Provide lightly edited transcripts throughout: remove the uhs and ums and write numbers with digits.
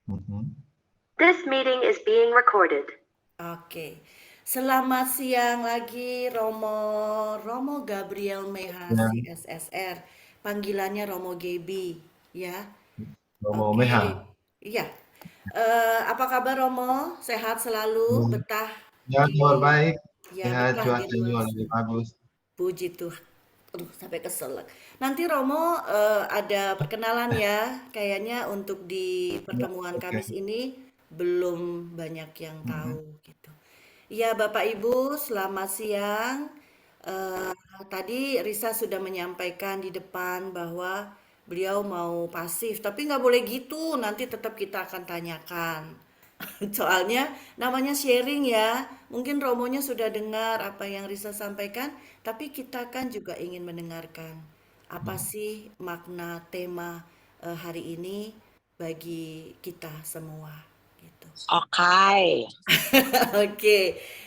Mhm. This meeting is being recorded. Oke. Selamat siang lagi Romo Gabriel Meha Ya, CSSR. Panggilannya Romo Gebi, ya. Romo Oke. Meha. Iya. Apa kabar Romo? Sehat selalu, Hmm. betah Ya, kabar di baik. ya Sehat, betah di cuaca luar juga lagi sana. bagus. Puji Tuhan. Aduh, sampai kesel. Nanti Romo ada perkenalan ya. Kayaknya untuk di Ya, pertemuan oke. Kamis ini belum banyak yang Mhm. tahu gitu. Iya, Bapak Ibu, selamat siang. Eh, Tadi Risa sudah menyampaikan di depan bahwa beliau mau pasif, tapi nggak boleh gitu. Nanti tetap kita akan tanyakan. Soalnya namanya sharing ya. Mungkin Romonya sudah dengar apa yang Risa sampaikan, tapi kita kan juga ingin mendengarkan apa sih makna tema hari ini bagi kita semua gitu. Oke. Oke,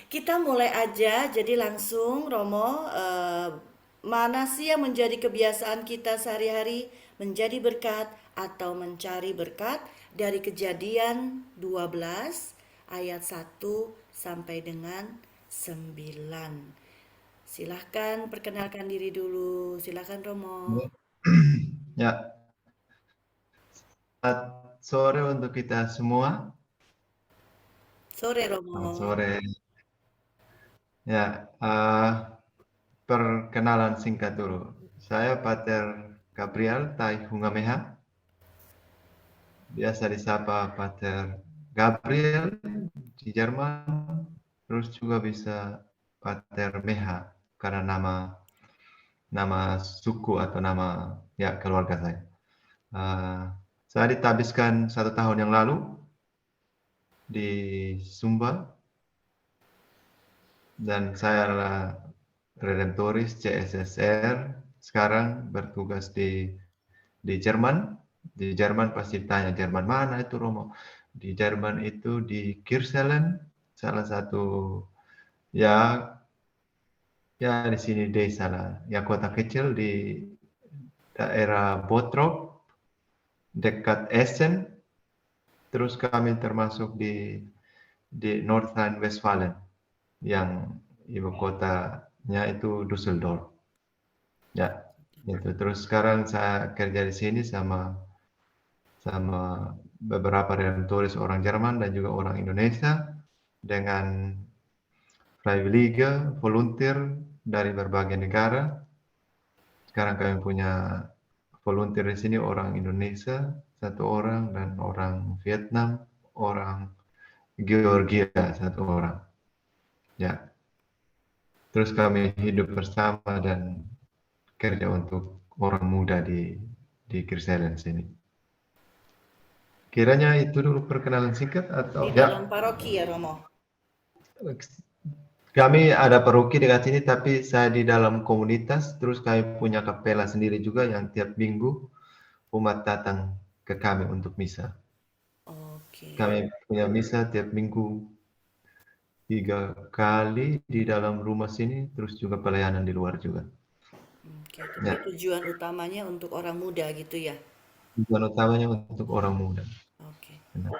kita mulai aja. Jadi langsung Romo, mana sih yang menjadi kebiasaan kita sehari-hari menjadi berkat atau mencari berkat dari Kejadian 12 ayat 1 sampai dengan 9. Silahkan perkenalkan diri dulu. Silahkan Romo. Ya, selamat sore untuk kita semua. Sore Selamat Romo. sore. Ya, perkenalan singkat dulu. Saya Pater Gabriel Tai Hungameha, biasa disapa Pater Gabriel di Jerman, terus juga bisa Pater Meha karena nama suku atau nama ya keluarga saya. Uh, saya ditabiskan 1 tahun yang lalu di Sumba dan saya adalah redemptoris CSSR. Sekarang bertugas di Jerman. Di Jerman pasti tanya Jerman mana itu Romo? Di Jerman itu di Kirselen, salah satu ya di sini desa lah, ya kota kecil di daerah Bottrop dekat Essen. Terus kami termasuk di North Rhine-Westphalia yang ibu kotanya itu Düsseldorf. Ya, itu. Terus sekarang saya kerja di sini sama sama beberapa redemptoris orang Jerman dan juga orang Indonesia dengan freiwillige, volunteer dari berbagai negara. Sekarang kami punya volunteer di sini orang Indonesia 1 orang dan orang Vietnam, orang Georgia 1 orang. Ya, terus kami hidup bersama dan kerja untuk orang muda di Kriselen sini. Kiranya itu dulu perkenalan singkat Di atau dalam ya, paroki ya Romo. kami ada paroki dekat sini tapi saya di dalam komunitas terus kami punya kapela sendiri juga yang tiap minggu umat datang ke kami untuk misa. Oke. Kami punya misa tiap minggu 3 kali di dalam rumah sini terus juga pelayanan di luar juga. Oke, tapi Ya, tujuan utamanya untuk orang muda gitu ya. tujuan utamanya untuk orang muda. Oke. Benar.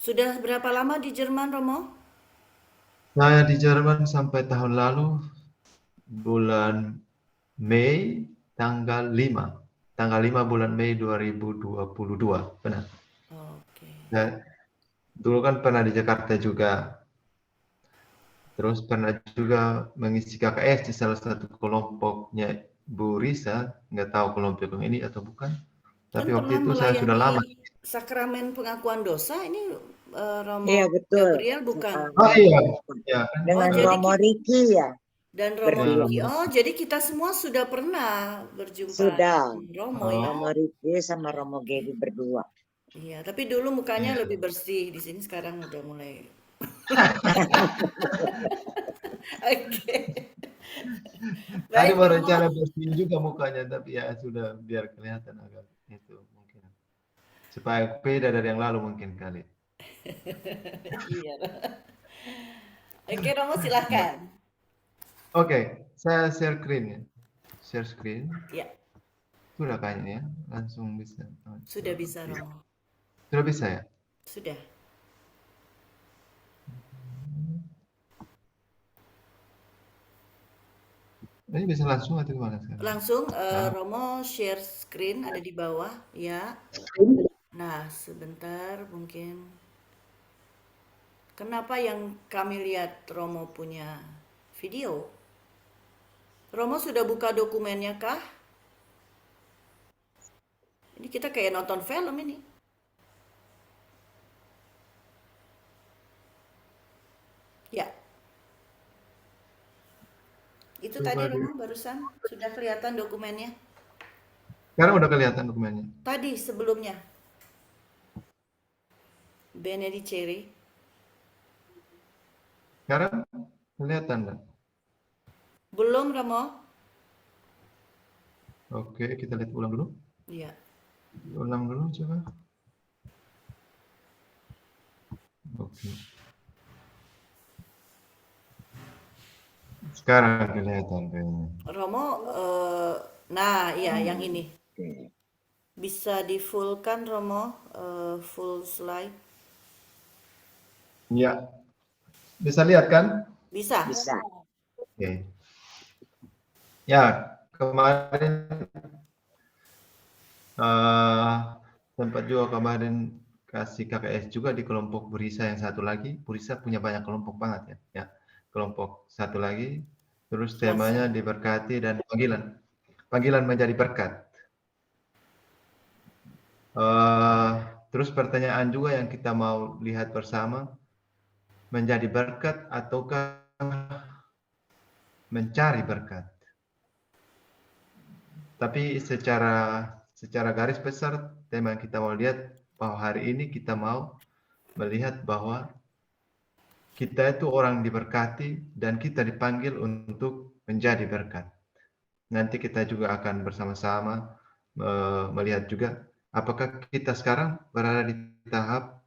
Sudah berapa lama di Jerman, Romo? Saya di Jerman sampai tahun lalu bulan Mei tanggal 5. Tanggal 5 bulan Mei 2022. Benar. Oke. Saya dulu kan pernah di Jakarta juga. Terus pernah juga mengisi KKS di salah satu kelompoknya Bu Risa. Nggak tahu kelompok yang ini atau bukan. Kan Tapi pernah waktu itu saya sudah melayani lama. sakramen pengakuan dosa ini Romo Iya betul. Gabriel bukan? Oh Sakramen iya, pengakuan. ya kan? Oh, Dengan jadi Romo Riki ya dan Romo Ya, berdua. Riki. Oh, jadi kita semua sudah pernah berjumpa Sudah. dengan Romo ya. Romo Riki sama Romo Oke. Gedi berdua. Iya, tapi dulu mukanya iya. lebih bersih. Di sini sekarang udah mulai. Oke. Tadi Baik, berencana Romo. bersihin juga mukanya, tapi ya sudah biar kelihatan agak itu mungkin. Supaya beda dari yang lalu mungkin kali. Iya. Oke, Romo Ya. silahkan. Oke, saya share screen ya. Share screen. Ya, Sudah kayaknya ya, langsung bisa. sudah bisa Romo. Sudah bisa ya? Sudah. Ini bisa langsung atau gimana sekarang? Langsung Nah, Romo share screen ada di bawah ya. Nah, sebentar mungkin. Kenapa yang kami lihat Romo punya video? Romo sudah buka dokumennya kah? Ini kita kayak nonton film ini. Ya, itu tadi coba Romo barusan sudah kelihatan dokumennya. sekarang udah kelihatan dokumennya. Tadi sebelumnya, Benedicere. Sekarang kelihatan nggak? Belum Romo? Oke, kita lihat ulang dulu. Iya. Ulang dulu coba. Oke. Sekarang kelihatan kayaknya. Romo, nah iya yang ini. Oke. Bisa di full kan Romo, full slide. Ya, bisa lihat kan? Bisa. Bisa. Oke. Ya, kemarin sempat juga kemarin kasih KKS juga di kelompok Burisa yang satu lagi. Burisa punya banyak kelompok banget ya. Ya, kelompok satu lagi. Terus temanya diberkati dan panggilan. Panggilan menjadi berkat. Terus pertanyaan juga yang kita mau lihat bersama, menjadi berkat ataukah mencari berkat? Tapi secara garis besar tema yang kita mau lihat bahwa hari ini kita mau melihat bahwa kita itu orang diberkati dan kita dipanggil untuk menjadi berkat. Nanti kita juga akan bersama-sama melihat juga apakah kita sekarang berada di tahap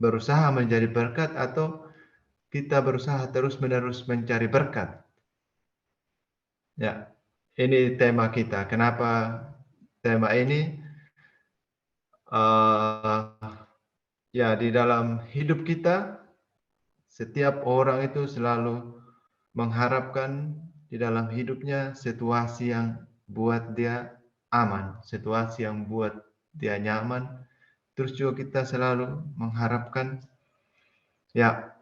berusaha menjadi berkat atau kita berusaha terus-menerus mencari berkat. Ya, ini tema kita. Kenapa tema ini? Ya, di dalam hidup kita, setiap orang itu selalu mengharapkan di dalam hidupnya situasi yang buat dia aman, situasi yang buat dia nyaman. Terus juga kita selalu mengharapkan ya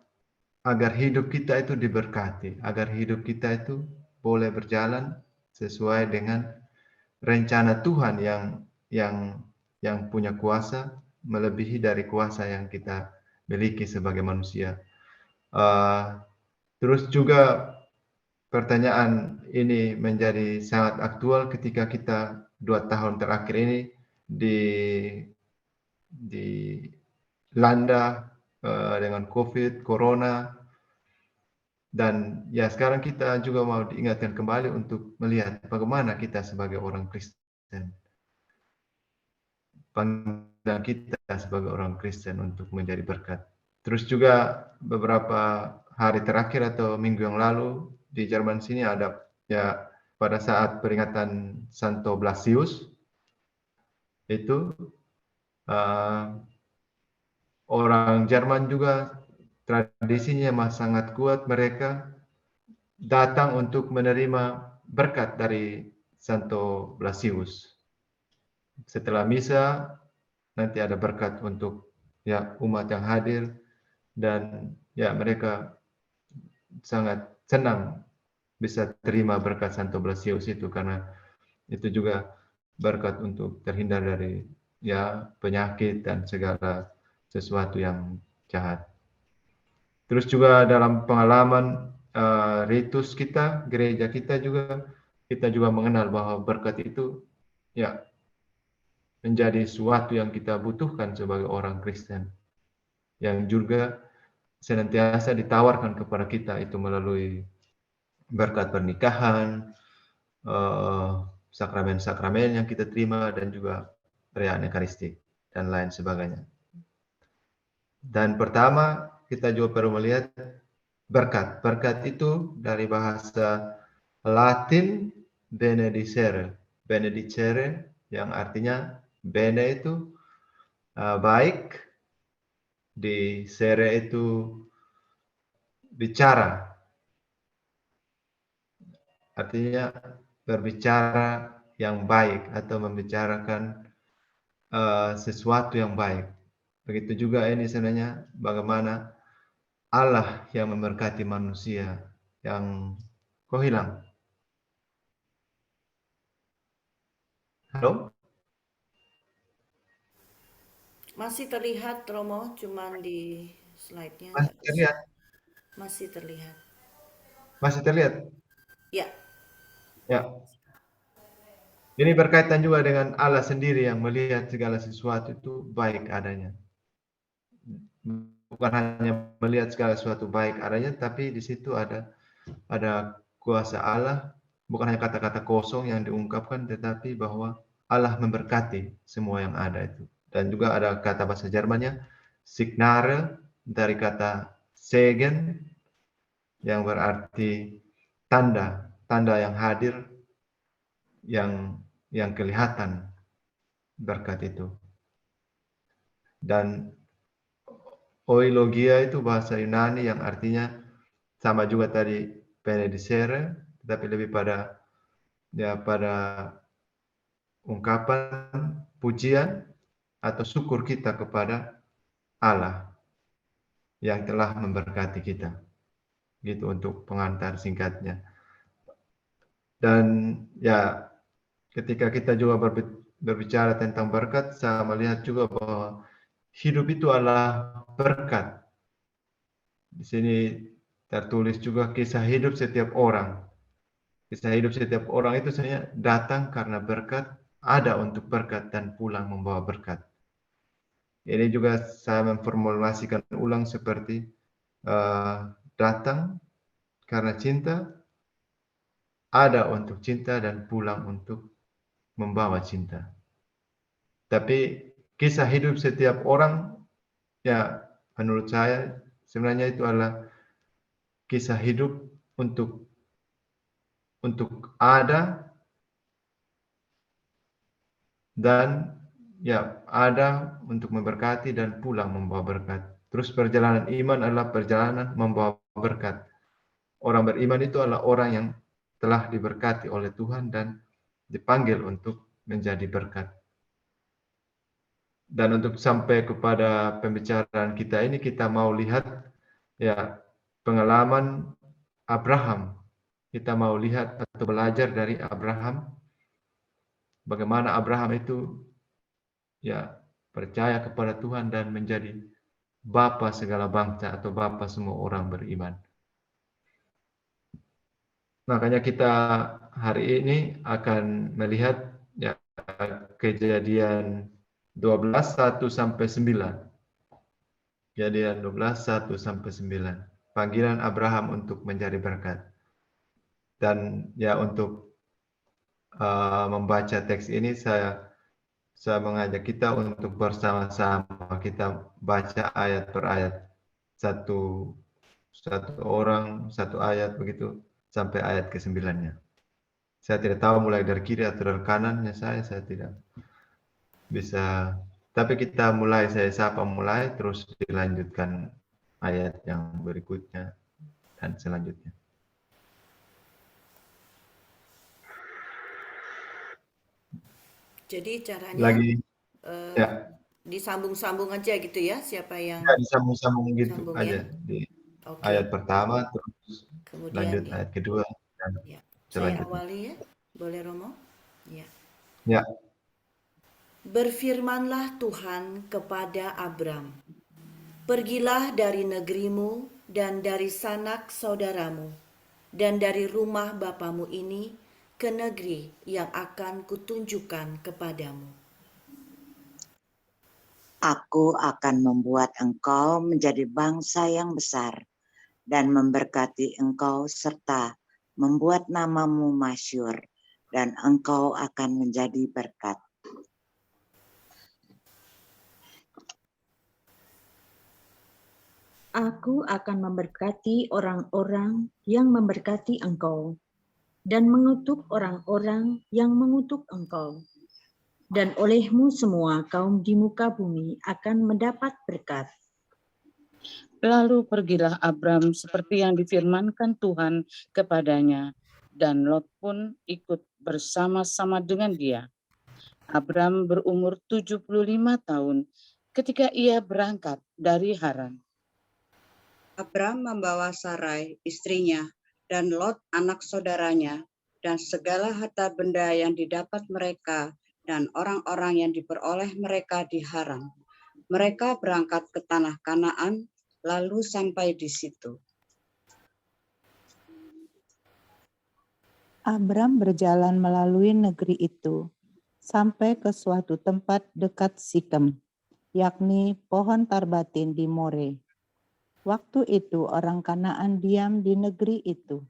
agar hidup kita itu diberkati, agar hidup kita itu boleh berjalan sesuai dengan rencana Tuhan yang punya kuasa melebihi dari kuasa yang kita miliki sebagai manusia. Terus juga pertanyaan ini menjadi sangat aktual ketika kita 2 tahun terakhir ini dilanda dengan COVID, Corona, dan ya sekarang kita juga mau diingatkan kembali untuk melihat bagaimana kita sebagai orang Kristen, panggilan kita sebagai orang Kristen untuk menjadi berkat. Terus juga beberapa hari terakhir atau minggu yang lalu di Jerman sini ada ya pada saat peringatan Santo Blasius itu orang Jerman juga tradisinya sangat kuat, mereka datang untuk menerima berkat dari Santo Blasius. Setelah misa nanti ada berkat untuk ya umat yang hadir dan ya mereka sangat senang bisa terima berkat Santo Blasius itu karena itu juga berkat untuk terhindar dari ya penyakit dan segala sesuatu yang jahat. Terus juga dalam pengalaman ritus kita, gereja kita juga mengenal bahwa berkat itu ya menjadi sesuatu yang kita butuhkan sebagai orang Kristen, yang juga senantiasa ditawarkan kepada kita itu melalui berkat pernikahan, sakramen-sakramen yang kita terima dan juga perayaan Ekaristi dan lain sebagainya. Dan pertama kita juga perlu melihat berkat. Berkat itu dari bahasa Latin benedicere. Benedicere yang artinya bene itu baik, di sere itu bicara, artinya berbicara yang baik atau membicarakan sesuatu yang baik. Begitu juga ini sebenarnya bagaimana Allah yang memberkati manusia yang kok hilang? Halo? Masih terlihat Romo, cuman di slide-nya Masih nggak bisa. terlihat? Masih terlihat. Masih terlihat? Ya, Ya. Ini berkaitan juga dengan Allah sendiri yang melihat segala sesuatu itu baik adanya. Bukan hanya melihat segala sesuatu baik adanya, tapi di situ ada kuasa Allah, bukan hanya kata-kata kosong yang diungkapkan, tetapi bahwa Allah memberkati semua yang ada itu. Dan juga ada kata bahasa Jermannya, Signare, dari kata Segen, yang berarti tanda, tanda yang hadir, yang kelihatan berkat itu. Dan oilogia itu bahasa Yunani yang artinya sama juga tadi benedicere, tetapi lebih pada ungkapan pujian atau syukur kita kepada Allah yang telah memberkati kita. Gitu untuk pengantar singkatnya. Dan ya ketika kita juga berbicara tentang berkat, saya melihat juga bahwa hidup itu adalah berkat. Di sini tertulis juga kisah hidup setiap orang. Kisah hidup setiap orang itu sebenarnya datang karena berkat, ada untuk berkat dan pulang membawa berkat. Ini juga saya memformulasikan ulang seperti datang karena cinta, ada untuk cinta dan pulang untuk membawa cinta. Tapi kisah hidup setiap orang, ya menurut saya sebenarnya itu adalah kisah hidup untuk ada dan ya ada untuk memberkati dan pulang membawa berkat. Terus perjalanan iman adalah perjalanan membawa berkat. Orang beriman itu adalah orang yang telah diberkati oleh Tuhan dan dipanggil untuk menjadi berkat. Dan untuk sampai kepada pembicaraan kita ini, kita mau lihat ya pengalaman Abraham. Kita mau lihat atau belajar dari Abraham, bagaimana Abraham itu ya percaya kepada Tuhan dan menjadi bapa segala bangsa atau bapa semua orang beriman. Makanya kita hari ini akan melihat ya Kejadian 12 1 sampai 9. Kejadian 12 1 sampai 9. Panggilan Abraham untuk menjadi berkat. Dan ya untuk membaca teks ini saya mengajak kita untuk bersama-sama kita baca ayat per ayat. Satu orang, satu ayat begitu sampai ayat ke-9-nya. Saya tidak tahu mulai dari kiri atau dari kanannya saya tidak bisa. Tapi kita mulai, saya sapa mulai, terus dilanjutkan ayat yang berikutnya dan selanjutnya. jadi caranya Lagi ya, disambung-sambung aja gitu ya, siapa yang ya disambung-sambung gitu sambung ya. aja di Oke, ayat pertama, terus kemudian lanjut ya, ayat kedua dan ya. Saya selanjutnya. awali ya, boleh Romo? Ya. Ya, Berfirmanlah Tuhan kepada Abram, pergilah dari negerimu dan dari sanak saudaramu dan dari rumah bapamu ini ke negeri yang akan kutunjukkan kepadamu. Aku akan membuat engkau menjadi bangsa yang besar dan memberkati engkau serta membuat namamu masyhur dan engkau akan menjadi berkat. Aku akan memberkati orang-orang yang memberkati engkau dan mengutuk orang-orang yang mengutuk engkau. dan olehmu semua kaum di muka bumi akan mendapat berkat. Lalu pergilah Abram seperti yang difirmankan Tuhan kepadanya, dan Lot pun ikut bersama-sama dengan dia. Abram berumur 75 tahun ketika ia berangkat dari Haran. Abram membawa Sarai, istrinya, dan Lot anak saudaranya, dan segala harta benda yang didapat mereka, dan orang-orang yang diperoleh mereka di Haran. Mereka berangkat ke tanah Kanaan, lalu sampai di situ. Abram berjalan melalui negeri itu, sampai ke suatu tempat dekat Sikem, yakni pohon tarbatin di More. Waktu itu orang Kanaan diam di negeri itu.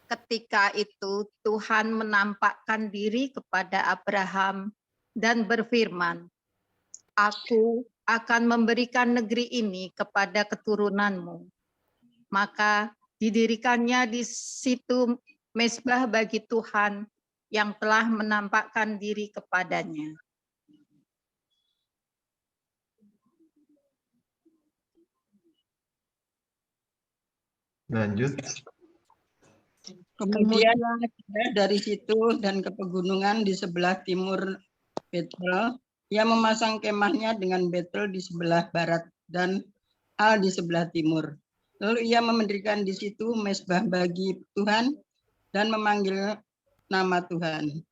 Ketika itu Tuhan menampakkan diri kepada Abraham dan berfirman, Aku akan memberikan negeri ini kepada keturunanmu. Maka didirikannya di situ mezbah bagi Tuhan yang telah menampakkan diri kepadanya. Lanjut. Kemudian dari situ dan ke pegunungan di sebelah timur Betel, ia memasang kemahnya dengan Betel di sebelah barat dan Al di sebelah timur. Lalu ia mendirikan di situ mezbah bagi Tuhan dan memanggil nama Tuhan.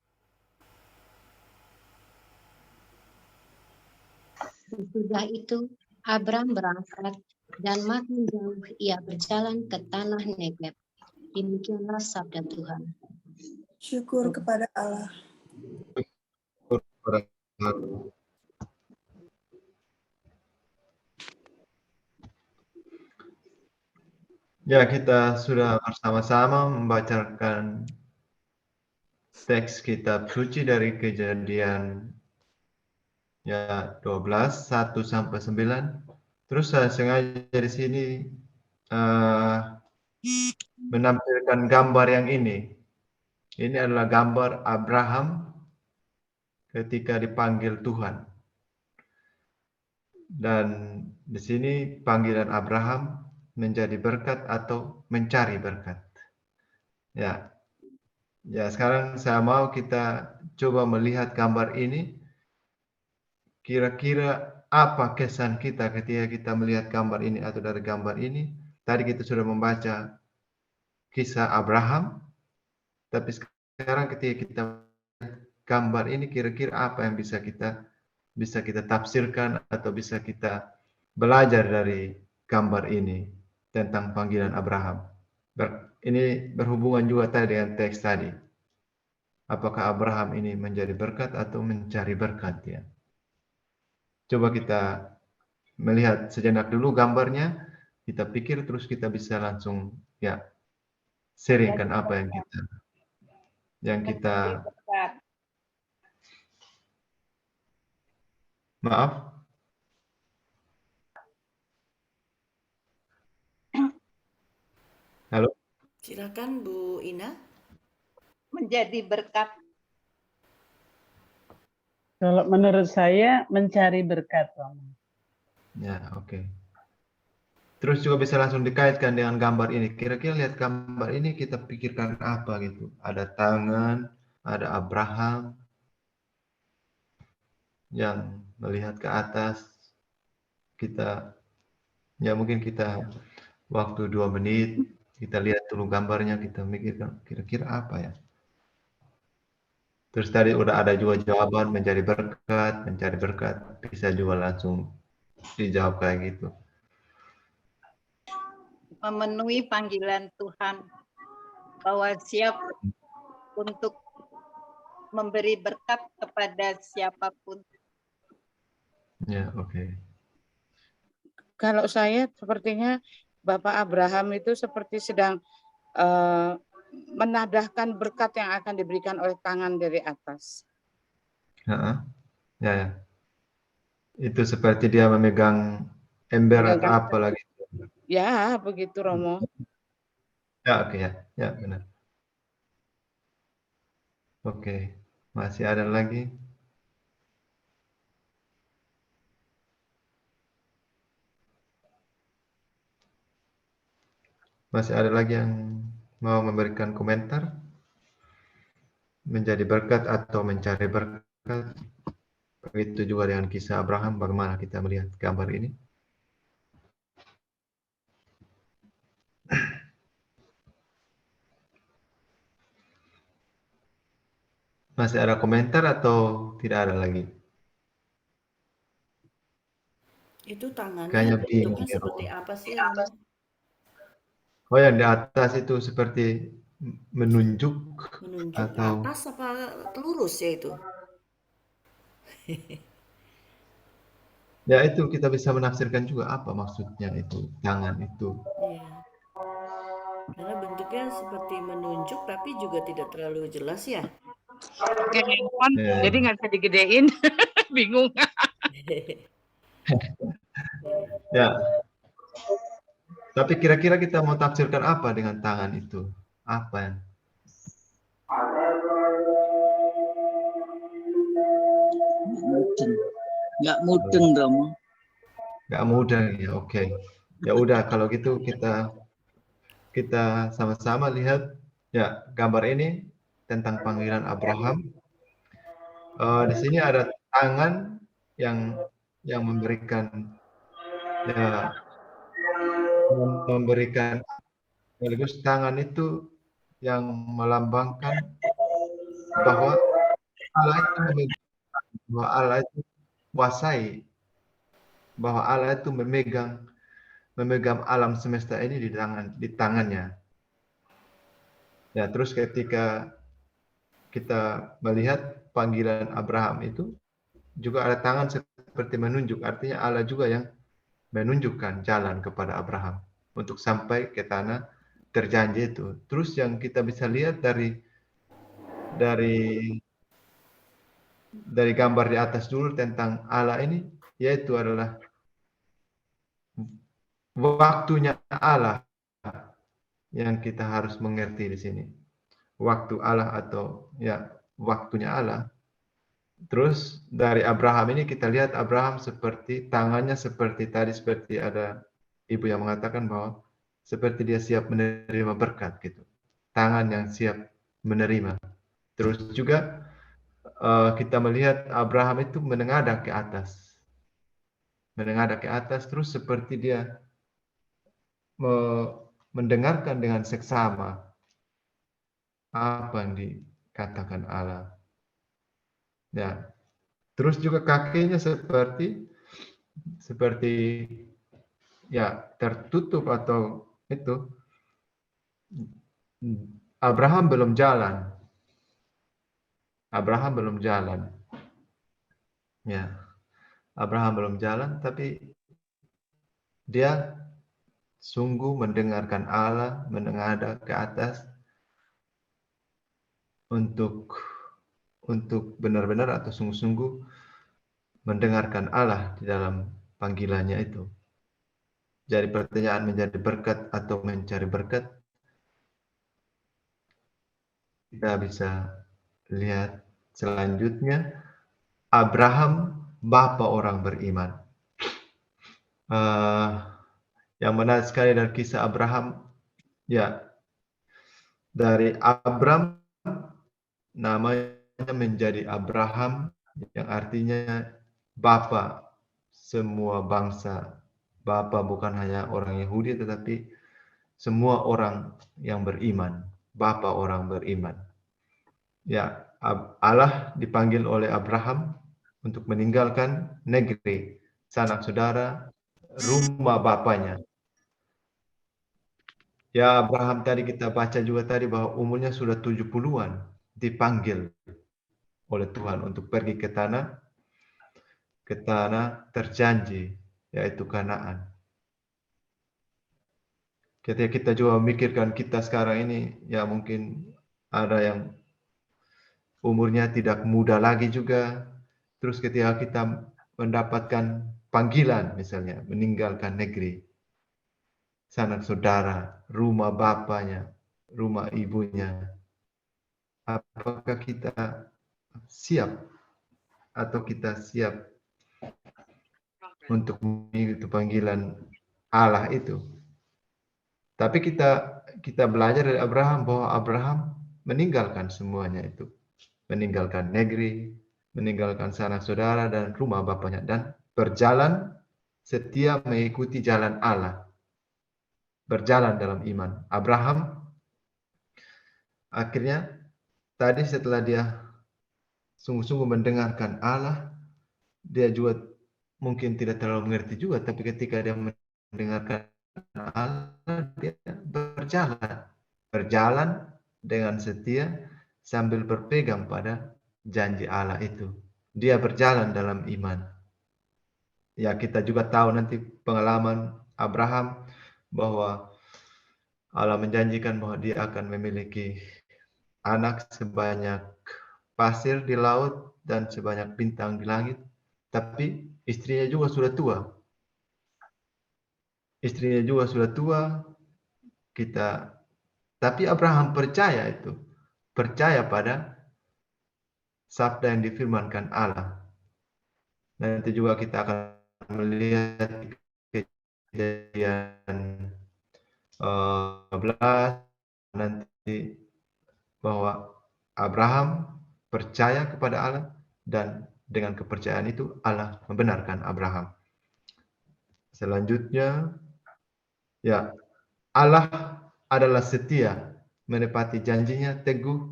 Sesudah itu Abram berangkat dan makin jauh ia berjalan ke tanah Negeb. Demikianlah sabda Tuhan. Syukur kepada Allah. Ya, kita sudah bersama-sama membacakan teks kitab suci dari Kejadian ya 12, 1 sampai 9. Terus saya sengaja di sini menampilkan gambar yang ini. Ini adalah gambar Abraham ketika dipanggil Tuhan. Dan di sini panggilan Abraham menjadi berkat atau mencari berkat. Ya, sekarang saya mau kita coba melihat gambar ini. Kira-kira apa kesan kita ketika kita melihat gambar ini atau dari gambar ini? Tadi kita sudah membaca kisah Abraham, tapi sekarang ketika kita melihat gambar ini, kira-kira apa yang bisa kita tafsirkan atau bisa kita belajar dari gambar ini tentang panggilan Abraham. Ini berhubungan juga tadi dengan teks tadi. Apakah Abraham ini menjadi berkat atau mencari berkat ya? Coba kita melihat sejenak dulu gambarnya, kita pikir terus kita bisa langsung ya sharingkan apa yang kita maaf. Halo. Silakan Bu Ina. Menjadi berkat. Kalau menurut saya mencari berkat. Ya, oke. Terus juga bisa langsung dikaitkan dengan gambar ini. Kira-kira lihat gambar ini kita pikirkan apa gitu. Ada tangan, ada Abraham yang melihat ke atas. Kita, ya mungkin kita waktu 2 menit, kita lihat dulu gambarnya, kita mikirkan kira-kira apa ya. Terus tadi udah ada juga jawaban mencari berkat, bisa juga langsung dijawab kayak gitu. Memenuhi panggilan Tuhan, bahwa siap untuk memberi berkat kepada siapapun. Ya, oke. Kalau saya sepertinya Bapak Abraham itu seperti sedang menadahkan berkat yang akan diberikan oleh tangan dari atas. Ya. Itu seperti dia memegang ember atau apa lagi. Ya, begitu Romo. Ya, oke ya. Ya, benar. Oke. Masih ada lagi? Masih ada lagi yang mau memberikan komentar? Menjadi berkat atau mencari berkat? Begitu juga dengan kisah Abraham, bagaimana kita melihat gambar ini? Masih ada komentar atau tidak ada lagi? Itu tangannya Kayaknya bingung bentuknya ya, seperti Romo. apa sih, Romo? Oh, yang di atas itu seperti menunjuk Menunjuk ke atau atas apa lurus ya itu? ya itu kita bisa menafsirkan juga apa maksudnya itu tangan itu. Iya. Karena bentuknya seperti menunjuk tapi juga tidak terlalu jelas ya. Pakai handphone, Ya. jadi nggak bisa digedein. Bingung. Ya. Tapi kira-kira kita mau tafsirkan apa dengan tangan itu? Apa? Nggak mudeng dong. Nggak mudah ya, oke. Ya udah kalau gitu kita sama-sama lihat ya gambar ini tentang panggilan Abraham. Di sini ada tangan yang memberikan ya memberikan sekaligus tangan itu yang melambangkan bahwa Allah itu bahwa Allah itu kuasai, bahwa Allah itu memegang alam semesta ini di tangannya. Ya, terus ketika kita melihat panggilan Abraham itu juga ada tangan seperti menunjuk, artinya Allah juga yang menunjukkan jalan kepada Abraham untuk sampai ke tanah terjanji itu. Terus yang kita bisa lihat dari gambar di atas dulu tentang Allah ini, yaitu adalah waktunya Allah yang kita harus mengerti di sini. Waktu Allah atau ya waktunya Allah. Terus dari Abraham ini kita lihat Abraham seperti tangannya seperti tadi, seperti ada ibu yang mengatakan bahwa seperti dia siap menerima berkat gitu. Tangan yang siap menerima. Terus juga kita melihat Abraham itu menengadah ke atas. Menengadah ke atas terus seperti dia mendengarkan dengan seksama apa yang dikatakan Allah. Ya. Terus juga kakinya seperti ya tertutup atau itu. Abraham belum jalan. Abraham belum jalan. Ya. Abraham belum jalan tapi dia sungguh mendengarkan Allah, menengadah ke atas untuk benar-benar atau sungguh-sungguh mendengarkan Allah di dalam panggilannya itu. Jadi pertanyaan menjadi berkat atau mencari berkat, kita bisa lihat selanjutnya Abraham bapa orang beriman. Yang menarik sekali dari kisah Abraham, ya dari Abram namanya menjadi Abraham yang artinya bapa semua bangsa. Bapa bukan hanya orang Yahudi tetapi semua orang yang beriman. Bapa orang beriman. Ya, Allah dipanggil oleh Abraham untuk meninggalkan negeri, sanak saudara, rumah bapanya. Ya, Abraham tadi kita baca juga tadi bahwa umurnya sudah 70-an, dipanggil oleh Tuhan untuk pergi ke tanah terjanji, yaitu Kanaan. Ketika kita juga memikirkan kita sekarang ini, ya mungkin ada yang umurnya tidak muda lagi juga. Terus ketika kita mendapatkan panggilan misalnya, meninggalkan negeri, sanak saudara, rumah bapaknya, rumah ibunya, apakah kita siap atau kita siap untuk mengikuti panggilan Allah itu. Tapi kita belajar dari Abraham bahwa Abraham meninggalkan semuanya itu. Meninggalkan negeri, meninggalkan sanak saudara dan rumah bapaknya, dan berjalan setia mengikuti jalan Allah. Berjalan dalam iman. Abraham akhirnya tadi setelah dia sungguh-sungguh mendengarkan Allah, dia juga mungkin tidak terlalu mengerti juga, tapi ketika dia mendengarkan Allah, dia berjalan dengan setia sambil berpegang pada janji Allah itu. Dia berjalan dalam iman. Ya, kita juga tahu nanti pengalaman Abraham bahwa Allah menjanjikan bahwa dia akan memiliki anak sebanyak pasir di laut dan sebanyak bintang di langit. Tapi istrinya juga sudah tua. Istrinya juga sudah tua. Tapi Abraham percaya itu. Percaya pada sabda yang difirmankan Allah. Nanti juga kita akan melihat Kejadian 11 nanti bahwa Abraham percaya kepada Allah, dan dengan kepercayaan itu Allah membenarkan Abraham. Selanjutnya, ya, Allah adalah setia, menepati janjinya, teguh,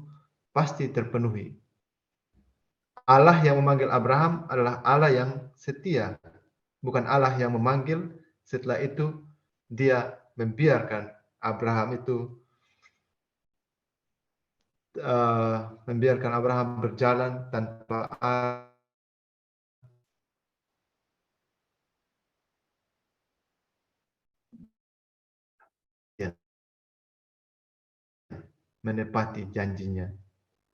pasti terpenuhi. Allah yang memanggil Abraham adalah Allah yang setia, bukan Allah yang memanggil, setelah itu dia membiarkan Abraham itu berjalan tanpa menepati janjinya.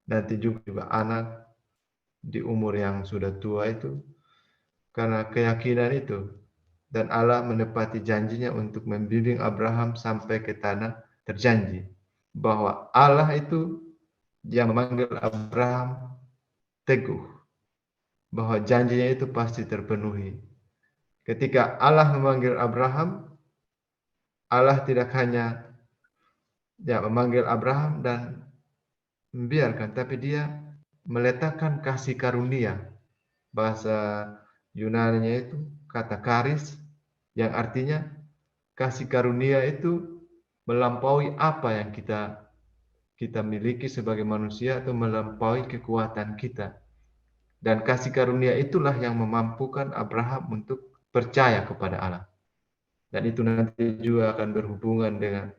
Nanti juga anak di umur yang sudah tua itu karena keyakinan itu, dan Allah menepati janjinya untuk membimbing Abraham sampai ke tanah terjanji, bahwa Allah itu yang memanggil Abraham teguh, bahwa janjinya itu pasti terpenuhi. Ketika Allah memanggil Abraham, Allah tidak hanya memanggil Abraham dan membiarkan, tapi dia meletakkan kasih karunia. Bahasa Yunani-nya itu kata karis, yang artinya kasih karunia itu melampaui apa yang kita miliki sebagai manusia, atau melampaui kekuatan kita. Dan kasih karunia itulah yang memampukan Abraham untuk percaya kepada Allah. Dan itu nanti juga akan berhubungan dengan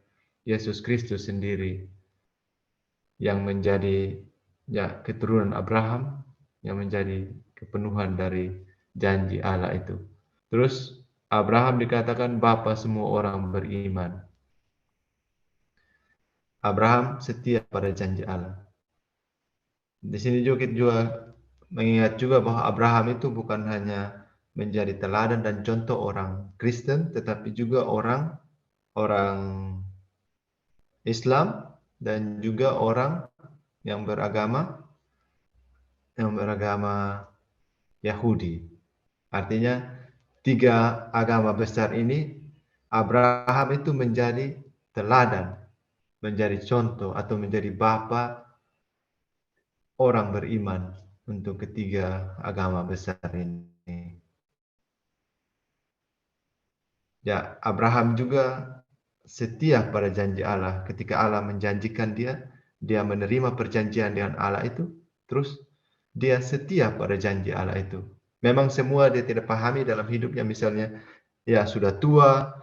Yesus Kristus sendiri, yang menjadi keturunan Abraham, yang menjadi kepenuhan dari janji Allah itu. Terus Abraham dikatakan bapa semua orang beriman. Abraham setia pada janji Allah. Di sini juga kita mengingat juga bahwa Abraham itu bukan hanya menjadi teladan dan contoh orang Kristen, tetapi juga orang Islam dan juga orang yang beragama Yahudi. Artinya 3 agama besar ini, Abraham itu menjadi teladan, menjadi contoh atau menjadi bapa orang beriman untuk ketiga agama besar ini. Ya, Abraham juga setia pada janji Allah. Ketika Allah menjanjikan dia menerima perjanjian dengan Allah itu, terus dia setia pada janji Allah itu. Memang semua dia tidak pahami dalam hidupnya, misalnya ya sudah tua,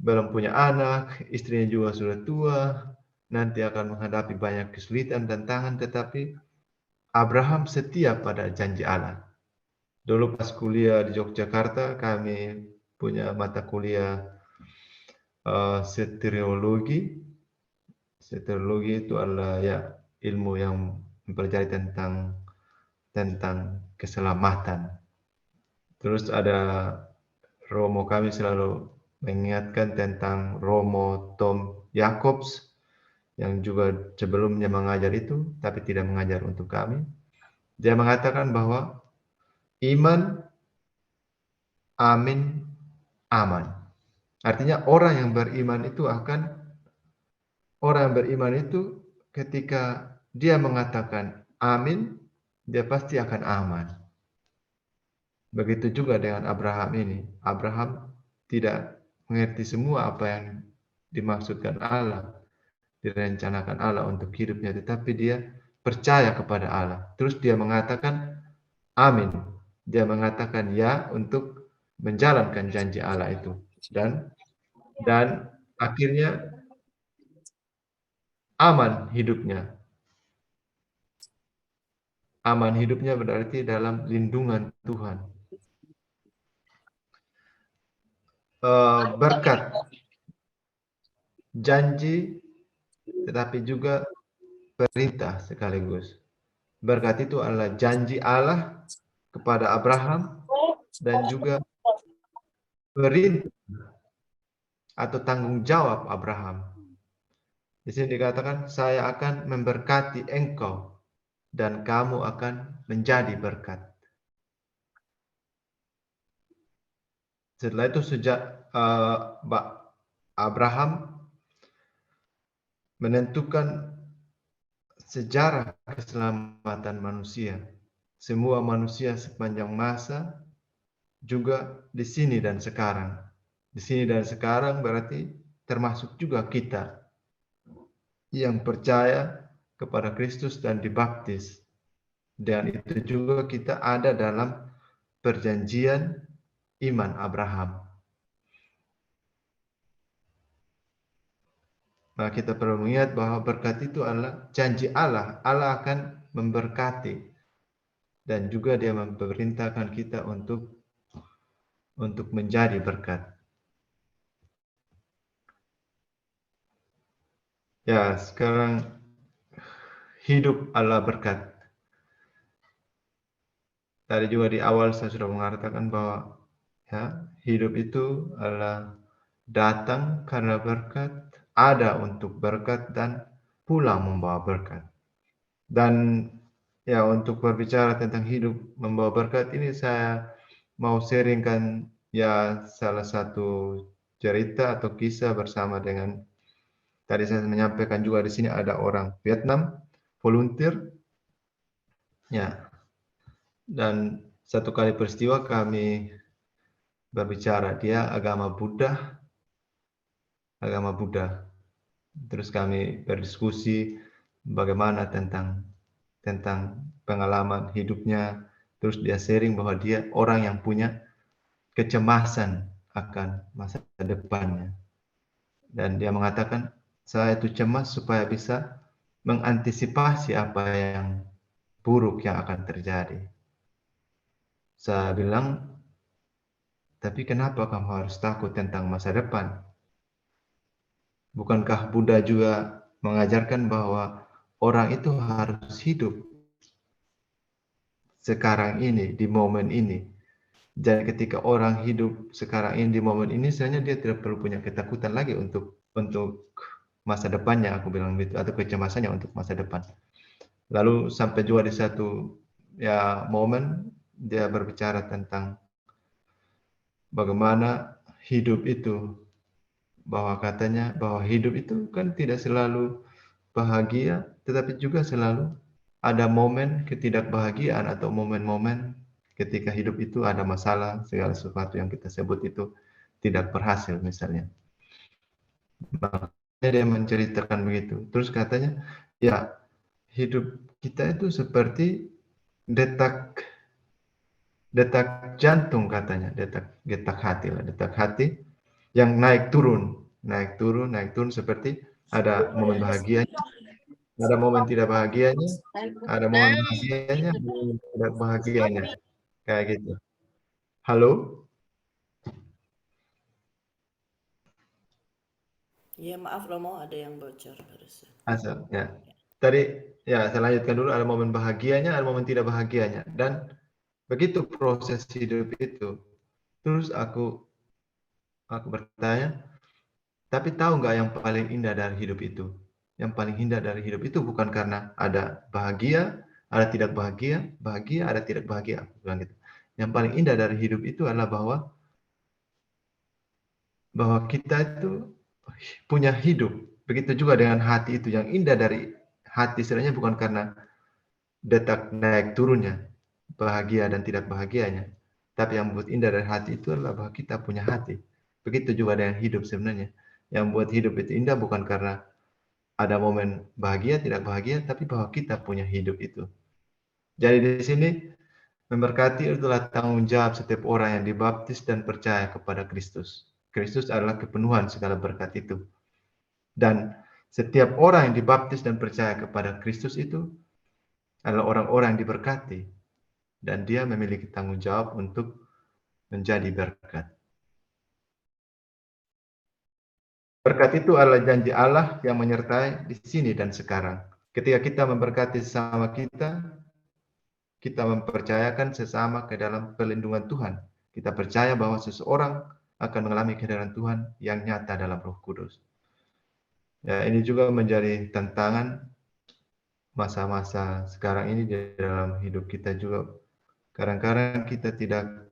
belum punya anak, istrinya juga sudah tua, nanti akan menghadapi banyak kesulitan dan tantangan, tetapi Abraham setia pada janji Allah. Dulu pas kuliah di Yogyakarta, kami punya mata kuliah soteriologi. Soteriologi itu adalah ilmu yang mempelajari tentang keselamatan. Terus ada Romo kami selalu mengingatkan tentang Romo Tom Jacobs, yang juga sebelumnya mengajar itu, tapi tidak mengajar untuk kami. Dia mengatakan bahwa iman, amin, aman. Artinya orang yang beriman itu ketika dia mengatakan amin, dia pasti akan aman. Begitu juga dengan Abraham ini. Abraham tidak mengerti semua apa yang dimaksudkan Allah, direncanakan Allah untuk hidupnya, tetapi dia percaya kepada Allah. Terus dia mengatakan amin. Dia mengatakan ya untuk menjalankan janji Allah itu. Dan akhirnya aman hidupnya. Aman hidupnya berarti dalam lindungan Tuhan. Berkat, janji, tetapi juga perintah sekaligus. Berkat itu adalah janji Allah kepada Abraham dan juga perintah atau tanggung jawab Abraham. Di sini dikatakan, saya akan memberkati engkau dan kamu akan menjadi berkat. Setelah itu sejak Abraham menentukan sejarah keselamatan manusia. Semua manusia sepanjang masa juga di sini dan sekarang. Di sini dan sekarang berarti termasuk juga kita yang percaya kepada Kristus dan dibaptis. Dan itu juga kita ada dalam perjanjian iman Abraham. Nah, kita perlu mengingat bahwa berkat itu adalah janji Allah. Allah akan memberkati. Dan juga dia memerintahkan kita untuk menjadi berkat. Ya, sekarang hidup adalah berkat. Tadi juga di awal saya sudah mengatakan bahwa ya, hidup itu adalah datang karena berkat, ada untuk berkat, dan pulang membawa berkat. Dan ya, untuk berbicara tentang hidup membawa berkat ini, saya mau sharingkan ya salah satu cerita atau kisah bersama dengan, tadi saya menyampaikan juga di sini ada orang Vietnam volunteer ya. Dan satu kali peristiwa kami berbicara, dia agama Buddha. Terus kami berdiskusi bagaimana tentang pengalaman hidupnya. Terus dia sharing bahwa dia orang yang punya kecemasan akan masa depannya. Dan dia mengatakan, saya itu cemas supaya bisa mengantisipasi apa yang buruk yang akan terjadi. Saya bilang, tapi kenapa kamu harus takut tentang masa depan? Bukankah Buddha juga mengajarkan bahwa orang itu harus hidup sekarang ini, di momen ini. Dan ketika orang hidup sekarang ini, di momen ini, sebenarnya dia tidak perlu punya ketakutan lagi untuk masa depannya, aku bilang gitu, atau kecemasannya untuk masa depan. Lalu sampai juga di satu ya momen dia berbicara tentang bagaimana hidup itu, bahwa katanya bahwa hidup itu kan tidak selalu bahagia, tetapi juga selalu ada momen ketidakbahagiaan atau momen-momen ketika hidup itu ada masalah, segala sesuatu yang kita sebut itu tidak berhasil misalnya. Makanya dia menceritakan begitu. Terus katanya, ya hidup kita itu seperti detak jantung katanya, detak hati yang naik turun seperti ada momen bahagianya, ada momen tidak bahagianya, ada momen bahagianya, momen tidak bahagianya, kayak gitu. Halo? Ya maaf Romo, ada yang bocor barusan. Asal, ya. Tadi ya saya lanjutkan dulu, ada momen bahagianya, ada momen tidak bahagianya, dan begitu proses hidup itu. Terus aku bertanya, tapi tahu nggak yang paling indah dari hidup itu? Yang paling indah dari hidup itu bukan karena ada bahagia Ada tidak bahagia, bahagia, ada tidak bahagia. Aku bilang gitu. Yang paling indah dari hidup itu adalah bahwa kita itu punya hidup. Begitu juga dengan hati itu. Yang indah dari hati sebenarnya bukan karena detak naik turunnya, bahagia dan tidak bahagianya. Tapi yang membuat indah dari hati itu adalah bahwa kita punya hati. Begitu juga dengan hidup sebenarnya. Yang membuat hidup itu indah bukan karena ada momen bahagia, tidak bahagia, tapi bahwa kita punya hidup itu. Jadi di sini memberkati adalah tanggung jawab setiap orang yang dibaptis dan percaya kepada Kristus. Kristus adalah kepenuhan segala berkat itu. Dan setiap orang yang dibaptis dan percaya kepada Kristus itu adalah orang-orang yang diberkati. Dan dia memiliki tanggung jawab untuk menjadi berkat. Berkat itu adalah janji Allah yang menyertai di sini dan sekarang. Ketika kita memberkati sesama kita, kita mempercayakan sesama ke dalam perlindungan Tuhan. Kita percaya bahwa seseorang akan mengalami kehadiran Tuhan yang nyata dalam Roh Kudus. Ya, ini juga menjadi tantangan masa-masa sekarang ini di dalam hidup kita juga. Kadang-kadang kita tidak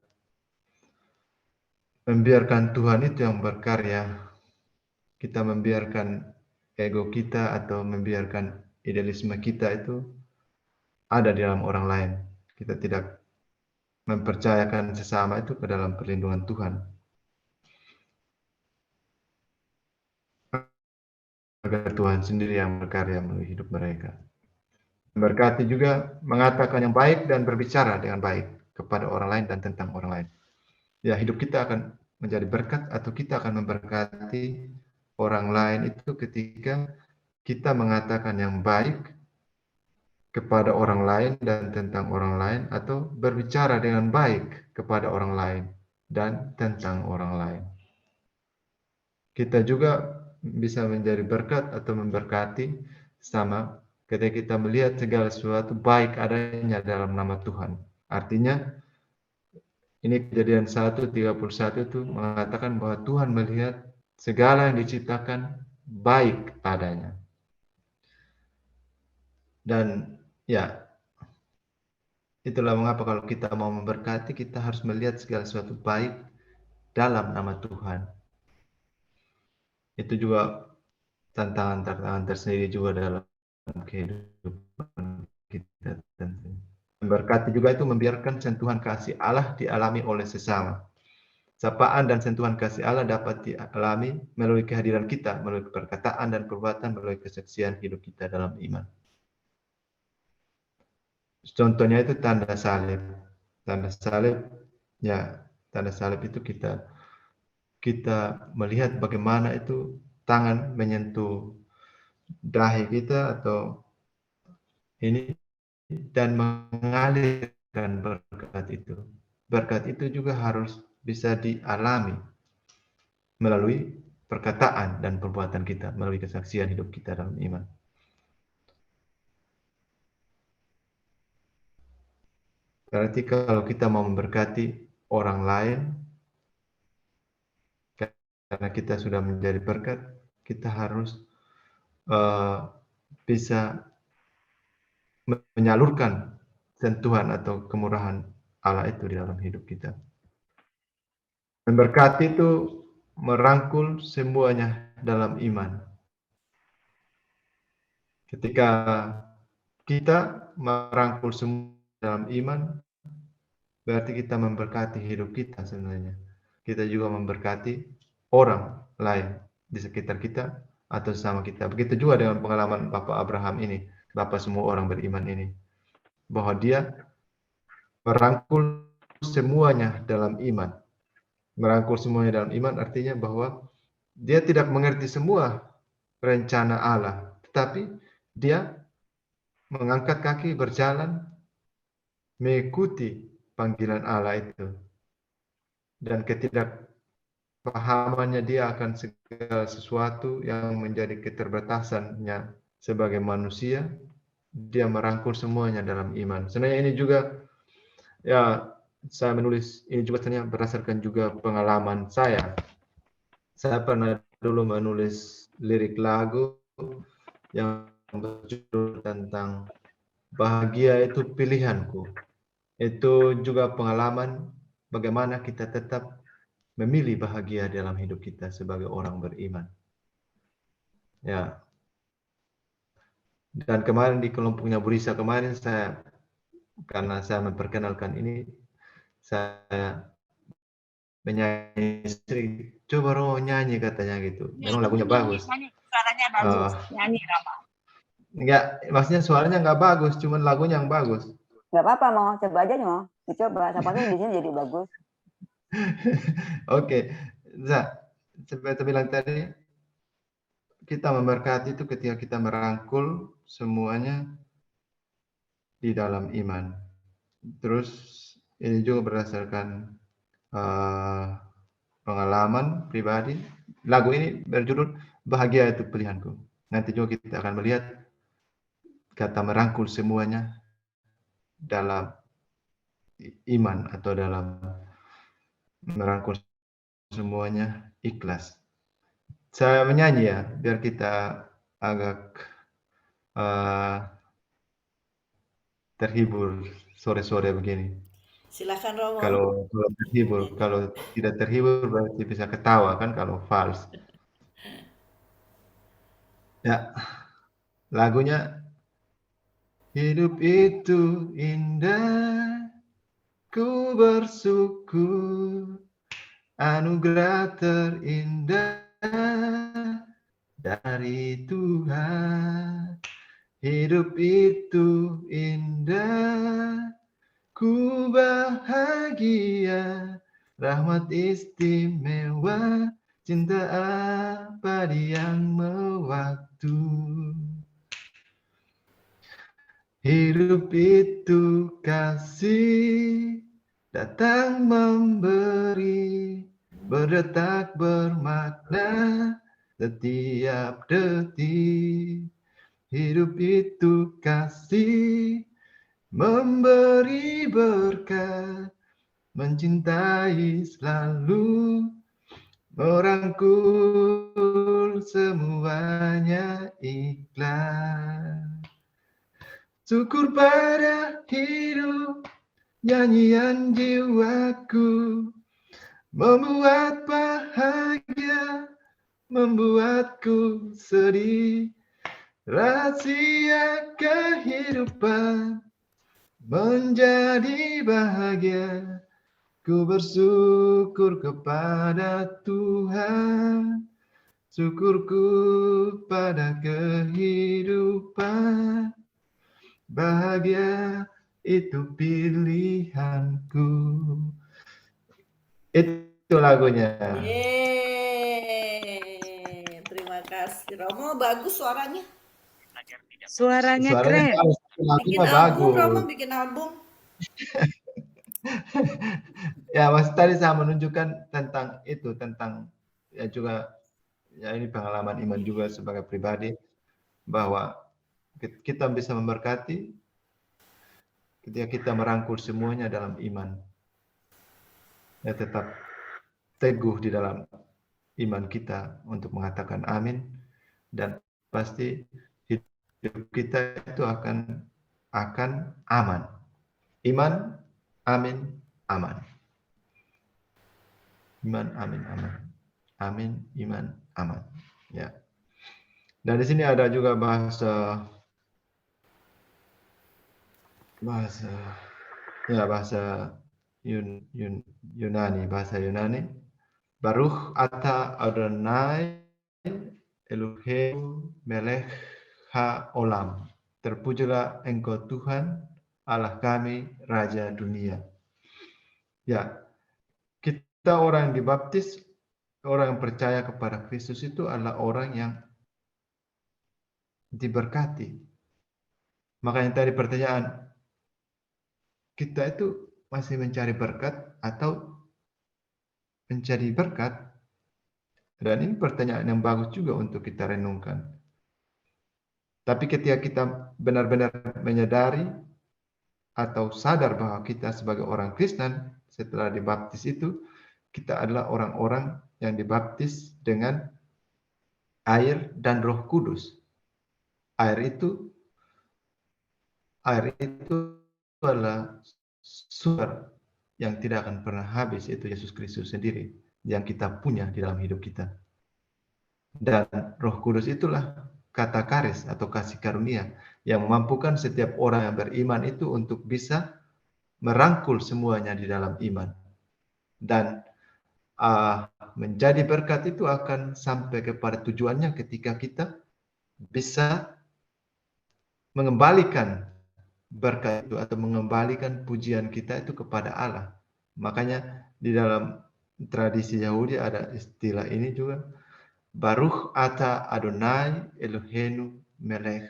membiarkan Tuhan itu yang berkarya. Kita membiarkan ego kita atau membiarkan idealisme kita itu ada di dalam orang lain. Kita tidak mempercayakan sesama itu ke dalam perlindungan Tuhan. Agar Tuhan sendiri yang berkarya melalui hidup mereka. Memberkati juga mengatakan yang baik dan berbicara dengan baik kepada orang lain dan tentang orang lain. Ya, hidup kita akan menjadi berkat atau kita akan memberkati orang lain itu ketika kita mengatakan yang baik kepada orang lain dan tentang orang lain atau berbicara dengan baik kepada orang lain dan tentang orang lain. Kita juga bisa menjadi berkat atau memberkati sama ketika kita melihat segala sesuatu baik adanya dalam nama Tuhan. Artinya ini Kejadian 1:31 itu mengatakan bahwa Tuhan melihat segala yang diciptakan baik adanya. Dan ya, itulah mengapa kalau kita mau memberkati, kita harus melihat segala sesuatu baik dalam nama Tuhan. Itu juga tantangan-tantangan tersendiri juga dalam kehidupan kita tentunya. Memberkati juga itu membiarkan sentuhan kasih Allah dialami oleh sesama. Sapaan dan sentuhan kasih Allah dapat dialami melalui kehadiran kita, melalui perkataan dan perbuatan, melalui kesaksian hidup kita dalam iman. Contohnya itu tanda salib. Tanda salib, ya, tanda salib itu kita melihat bagaimana itu tangan menyentuh dahi kita atau ini dan mengalirkan berkat itu. Berkat itu juga harus bisa dialami melalui perkataan dan perbuatan kita, melalui kesaksian hidup kita dalam iman. Berarti kalau kita mau memberkati orang lain, karena kita sudah menjadi berkat, kita harus bisa menyalurkan sentuhan atau kemurahan Allah itu di dalam hidup kita. Memberkati itu merangkul semuanya dalam iman. Ketika kita merangkul semua dalam iman, berarti kita memberkati hidup kita sebenarnya. Kita juga memberkati orang lain di sekitar kita atau sama kita. Begitu juga dengan pengalaman Bapak Abraham ini, Bapak semua orang beriman ini, bahwa dia merangkul semuanya dalam iman. Merangkul semuanya dalam iman artinya bahwa dia tidak mengerti semua rencana Allah, tetapi dia mengangkat kaki berjalan mengikuti panggilan Allah itu. Dan ketidakpahamannya dia akan segala sesuatu yang menjadi keterbatasannya sebagai manusia, dia merangkul semuanya dalam iman. Sebenarnya ini juga, ya, saya menulis ini juga sebenarnya berdasarkan juga pengalaman saya. Saya pernah dulu menulis lirik lagu yang berjudul tentang bahagia itu pilihanku. Itu juga pengalaman bagaimana kita tetap memilih bahagia dalam hidup kita sebagai orang beriman. Ya. Dan kemarin di kelompoknya Burisa kemarin karena saya memperkenalkan ini, saya menyanyi istri, coba Romo nyanyi katanya gitu. Memang lagunya bagus. Suaranya bagus, nyanyi Rama. Enggak, maksudnya suaranya enggak bagus, cuman lagunya yang bagus. Enggak apa-apa, mau coba aja mau dicoba. Siapa tahu di sini jadi bagus. Oke, seperti saya bilang tadi, kita memberkati itu ketika kita merangkul semuanya di dalam iman. Terus ini juga berdasarkan pengalaman pribadi. Lagu ini berjudul Bahagia Itu Pilihanku. Nanti juga kita akan melihat kata merangkul semuanya dalam iman atau dalam merangkul semuanya ikhlas. Saya menyanyi ya, biar kita agak terhibur sore-sore begini. Silakan Romo. Kalau terhibur, kalau tidak terhibur berarti bisa ketawa kan kalau fals. Ya, lagunya hidup itu indah, ku bersyukur, anugerah terindah dari Tuhan. Hidup itu indah, ku bahagia, rahmat istimewa, cinta abadi yang mewaktu. Hidup itu kasih, datang memberi, berdetak bermakna setiap detik. Hidup itu kasih, memberi berkat, mencintai selalu, merangkul semuanya ikhlas. Syukur pada hidup, nyanyian jiwaku, membuat bahagia, membuatku sedih. Rahasia kehidupan menjadi bahagia, ku bersyukur kepada Tuhan, syukurku pada kehidupan, bahagia itu pilihanku. Itu lagunya. Yeay, terima kasih Romo, bagus suaranya. Suaranya keren. Bikin album, Romo bikin album. Ya, Mas tadi saya menunjukkan tentang itu, tentang ya juga ya ini pengalaman iman juga sebagai pribadi bahwa kita bisa memberkati ketika kita merangkul semuanya dalam iman. Ya tetap teguh di dalam iman kita untuk mengatakan amin, dan pasti hidup kita itu akan aman. Iman, amin, aman. Iman, amin, aman. Amin, iman, aman. Ya. Dan di sini ada juga bahasa Yunani, bahasa Yunani. Baruch ata Adonai Elohim melech haolam. Terpujilah Engkau Tuhan, Allah kami, Raja dunia. Ya, kita orang yang dibaptis, orang yang percaya kepada Kristus itu adalah orang yang diberkati. Makanya tadi pertanyaan, kita itu masih mencari berkat atau mencari berkat? Dan ini pertanyaan yang bagus juga untuk kita renungkan. Tapi ketika kita benar-benar menyadari atau sadar bahwa kita sebagai orang Kristen setelah dibaptis itu, kita adalah orang-orang yang dibaptis dengan air dan Roh Kudus. Air itu air itu adalah sumber yang tidak akan pernah habis, itu Yesus Kristus sendiri yang kita punya di dalam hidup kita. Dan Roh Kudus itulah kata karis atau kasih karunia yang memampukan setiap orang yang beriman itu untuk bisa merangkul semuanya di dalam iman. Dan menjadi berkat itu akan sampai kepada tujuannya ketika kita bisa mengembalikan berkat itu atau mengembalikan pujian kita itu kepada Allah. Makanya di dalam tradisi Yahudi ada istilah ini juga, Baruch ata Adonai Eloheinu melech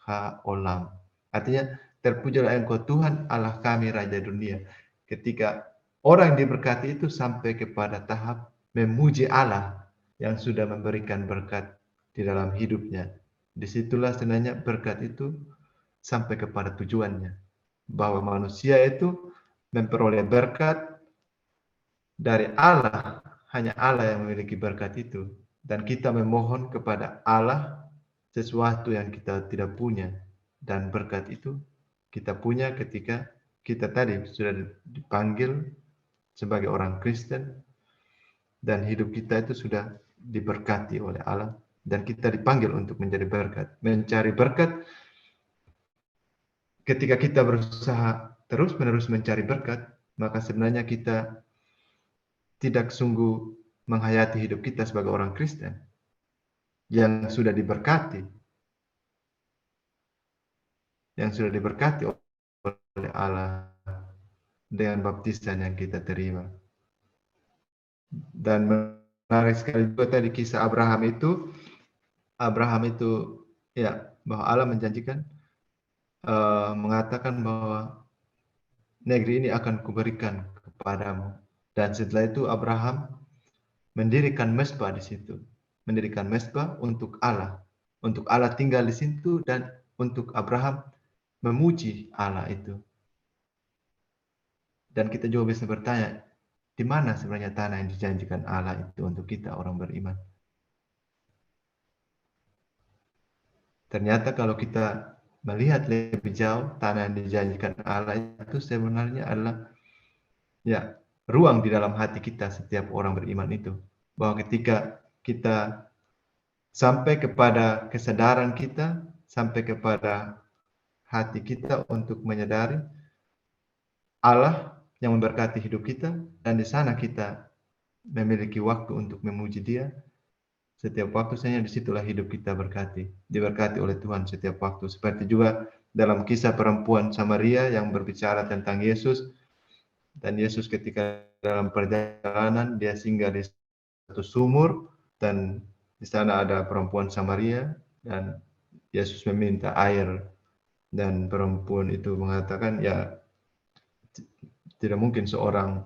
haolam. Artinya, terpujilah engkau Tuhan Allah kami Raja dunia. Ketika orang diberkati itu sampai kepada tahap memuji Allah yang sudah memberikan berkat di dalam hidupnya. Disitulah sebenarnya berkat itu sampai kepada tujuannya. Bahwa manusia itu memperoleh berkat dari Allah, hanya Allah yang memiliki berkat itu. Dan kita memohon kepada Allah sesuatu yang kita tidak punya. Dan berkat itu kita punya ketika kita tadi sudah dipanggil sebagai orang Kristen. Dan hidup kita itu sudah diberkati oleh Allah. Dan kita dipanggil untuk menjadi berkat. Mencari berkat, ketika kita berusaha terus-menerus mencari berkat, maka sebenarnya kita tidak sungguh menghayati hidup kita sebagai orang Kristen yang sudah diberkati, oleh Allah dengan baptisan yang kita terima. Dan menarik sekali juga tadi kisah Abraham itu ya, bahwa Allah menjanjikan, mengatakan bahwa negeri ini akan kuberikan kepadamu. Dan setelah itu Abraham mendirikan mezbah di situ, mendirikan mezbah untuk Allah tinggal di situ dan untuk Abraham memuji Allah itu. Dan kita juga bisa bertanya, di mana sebenarnya tanah yang dijanjikan Allah itu untuk kita orang beriman? Ternyata kalau kita melihat lebih jauh, tanah yang dijanjikan Allah itu sebenarnya adalah ya ruang di dalam hati kita setiap orang beriman itu. Bahwa ketika kita sampai kepada kesadaran kita, sampai kepada hati kita untuk menyadari Allah yang memberkati hidup kita, dan di sana kita memiliki waktu untuk memuji Dia. Setiap waktu saja disitulah hidup kita diberkati oleh Tuhan setiap waktu. Seperti juga dalam kisah perempuan Samaria yang berbicara tentang Yesus. Dan Yesus ketika dalam perjalanan dia singgah di satu sumur dan di sana ada perempuan Samaria dan Yesus meminta air dan perempuan itu mengatakan ya tidak mungkin seorang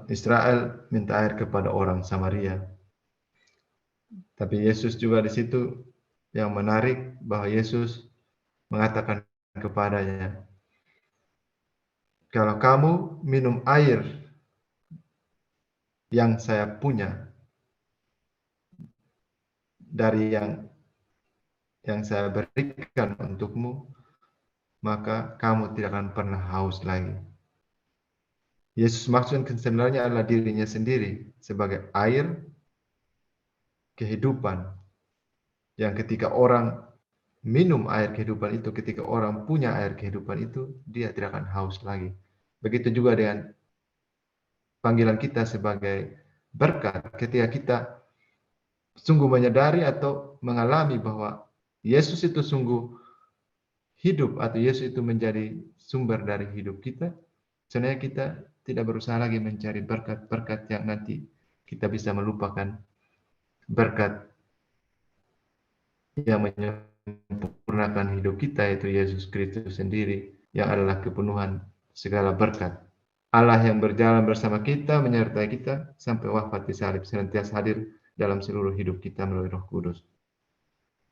Israel minta air kepada orang Samaria. Tapi Yesus juga di situ yang menarik bahwa Yesus mengatakan kepadanya, kalau kamu minum air yang saya punya dari yang saya berikan untukmu, maka kamu tidak akan pernah haus lagi. Yesus maksudnya sebenarnya adalah dirinya sendiri sebagai air kehidupan. Yang ketika orang minum air kehidupan itu, ketika orang punya air kehidupan itu, dia tidak akan haus lagi. Begitu juga dengan panggilan kita sebagai berkat, ketika kita sungguh menyadari atau mengalami bahwa Yesus itu sungguh hidup atau Yesus itu menjadi sumber dari hidup kita, sebenarnya kita tidak berusaha lagi mencari berkat-berkat yang nanti kita bisa melupakan berkat yang menyempurnakan hidup kita, yaitu Yesus Kristus sendiri yang adalah kepenuhan segala berkat. Allah yang berjalan bersama kita, menyertai kita sampai wafat di salib, senantiasa hadir dalam seluruh hidup kita melalui Roh Kudus.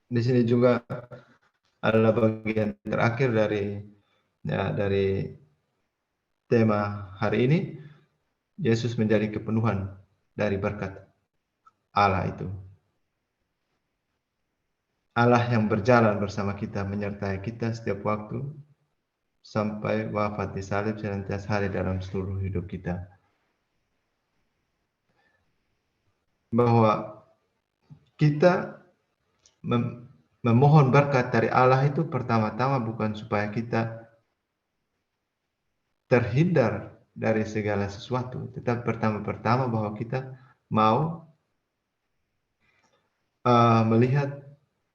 Di sini juga adalah bagian terakhir dari tema hari ini. Yesus menjadi kepenuhan dari berkat Allah itu. Allah yang berjalan bersama kita, menyertai kita setiap waktu, sampai wafat di salib senantiasa hadir dalam seluruh hidup kita. Bahwa kita memohon berkat dari Allah itu pertama-tama bukan supaya kita terhindar dari segala sesuatu, tetapi pertama-tama bahwa kita mau melihat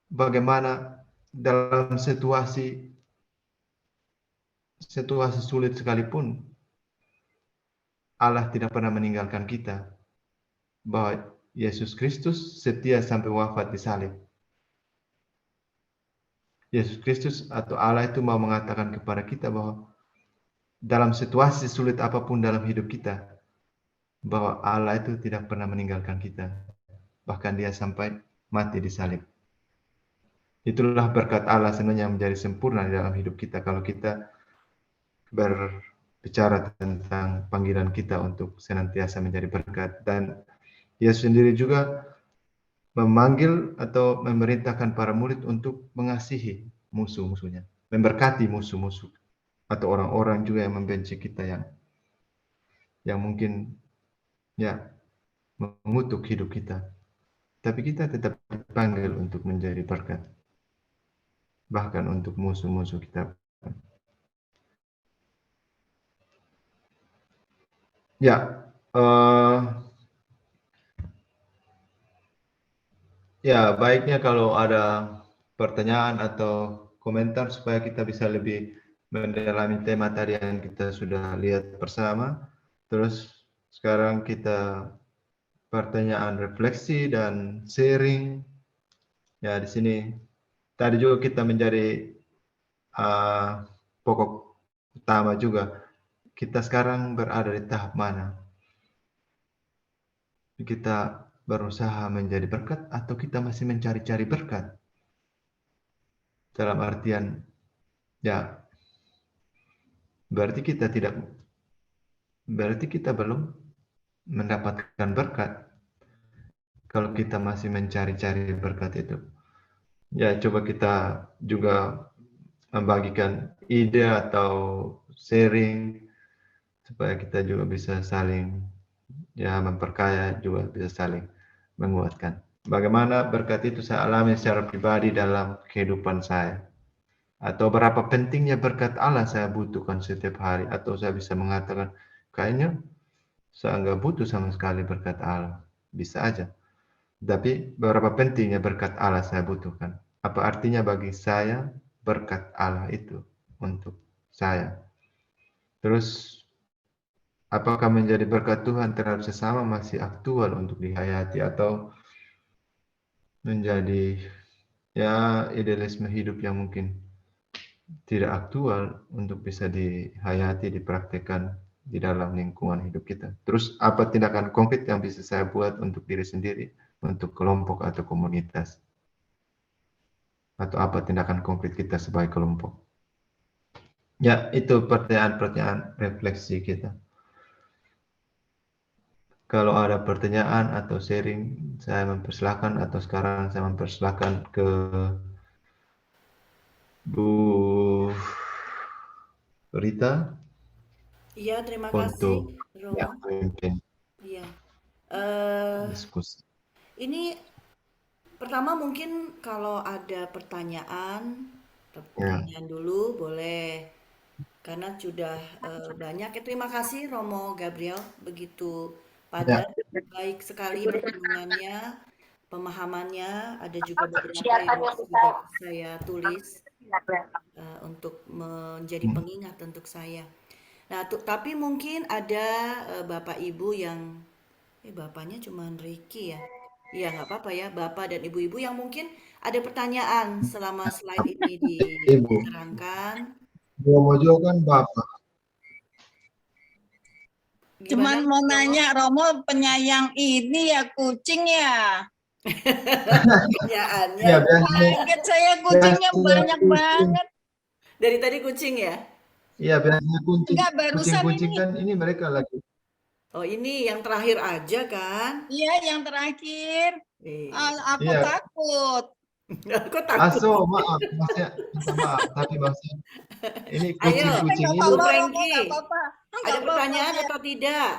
bagaimana dalam situasi sulit sekalipun Allah tidak pernah meninggalkan kita, bahwa Yesus Kristus setia sampai wafat di salib. Yesus Kristus atau Allah itu mau mengatakan kepada kita bahwa dalam situasi sulit apapun dalam hidup kita, bahwa Allah itu tidak pernah meninggalkan kita, bahkan Dia sampai mati di salib. Itulah berkat Allah sebenarnya yang menjadi sempurna di dalam hidup kita kalau kita berbicara tentang panggilan kita untuk senantiasa menjadi berkat. Dan Yesus sendiri juga memanggil atau memerintahkan para murid untuk mengasihi musuh-musuhnya, memberkati musuh-musuh atau orang-orang juga yang membenci kita, yang mungkin mengutuk hidup kita. Tapi kita tetap dipanggil untuk menjadi berkat, bahkan untuk musuh-musuh kita. Baiknya kalau ada pertanyaan atau komentar supaya kita bisa lebih mendalami tema tadi yang kita sudah lihat bersama. Terus sekarang kita pertanyaan refleksi dan sharing. Di sini tadi juga kita menjadi pokok utama juga. Kita sekarang berada di tahap mana? Kita berusaha menjadi berkat atau kita masih mencari-cari berkat? Dalam artian, berarti kita belum mendapatkan berkat. Kalau kita masih mencari-cari berkat itu, coba kita juga membagikan ide atau sharing supaya kita juga bisa saling memperkaya, juga bisa saling menguatkan. Bagaimana berkat itu saya alami secara pribadi dalam kehidupan saya, atau berapa pentingnya berkat Allah saya butuhkan setiap hari, atau saya bisa mengatakan kayaknya saya nggak butuh sama sekali berkat Allah, bisa aja. Tapi berapa pentingnya berkat Allah saya butuhkan? Apa artinya bagi saya berkat Allah itu untuk saya? Terus apakah menjadi berkat Tuhan terhadap sesama masih aktual untuk dihayati, atau menjadi idealisme hidup yang mungkin tidak aktual untuk bisa dihayati, dipraktekkan di dalam lingkungan hidup kita? Terus apa tindakan konkret yang bisa saya buat untuk diri sendiri, untuk kelompok atau komunitas? Atau apa tindakan konkret kita sebagai kelompok? Itu pertanyaan-pertanyaan refleksi kita. Kalau ada pertanyaan atau sharing, saya mempersilahkan, atau sekarang saya mempersilahkan ke Bu Rita. Iya, terima kasih, Romo. Memimpin diskusi. Ini pertama mungkin kalau ada pertanyaan dulu boleh, karena sudah banyak. Terima kasih Romo Gabriel, begitu padat, baik sekali pertemuannya, pemahamannya. Ada juga beberapa yang sudah saya tulis untuk menjadi pengingat untuk saya. Nah, tapi mungkin ada Bapak Ibu yang bapaknya cuma Ricky ya. Iya, nggak apa-apa ya, Bapak dan Ibu-ibu yang mungkin ada pertanyaan selama slide ini diterangkan. Romo juga kan Bapak. Cuman mau nanya, Romo penyayang ini ya kucing ya? Pertanyaannya. Kaget saya, kucingnya banyak banget. Dari tadi kucing ya? Iya, biasanya kucing. Enggak, barusan kucing kan ini mereka lagi. Oh, ini yang terakhir aja kan? Iya, yang terakhir. Aku takut. Kok takut? Aso, maaf, maksudnya minta maaf, tapi maksudnya ini Ayo, kucing-kucing Bung ini, Rengki, Nggak ada apa-apa pertanyaan ya. atau tidak?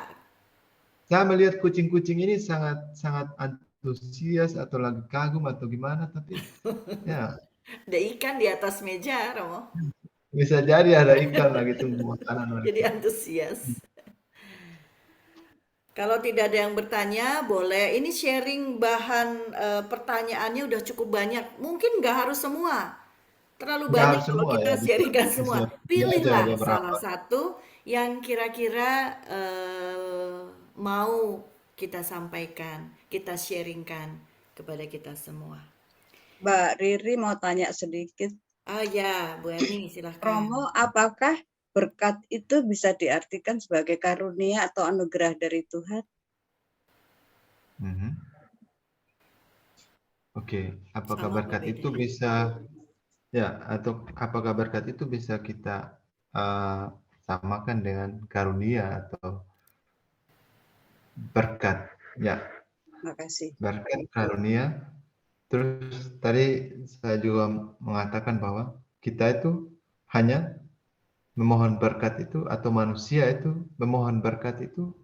saya melihat kucing-kucing ini sangat antusias atau lagi kagum atau gimana, tapi ya Ada ikan di atas meja, Romo. bisa jadi ada ikan lagi tunggu makanan Jadi mereka. antusias. Kalau tidak ada yang bertanya, boleh. Ini sharing bahan pertanyaannya udah cukup banyak. Mungkin nggak harus semua. Terlalu Nggak banyak harus kalau semua kita ya, sharingkan semua. bisa aja Pilihlah beberapa. salah satu yang kira-kira mau kita sampaikan, kita sharingkan kepada kita semua. Mbak Riri mau tanya sedikit. Ah ya, Bu Erni, silahkan. Romo, apakah berkat itu bisa diartikan sebagai karunia atau anugerah dari Tuhan? Oke, apakah Sama berkat apa itu bedanya? bisa atau apakah berkat itu bisa kita samakan dengan karunia atau berkat? Ya, Makasih. berkat karunia. Terus tadi saya juga mengatakan bahwa kita itu hanya memohon berkat itu atau manusia itu memohon berkat itu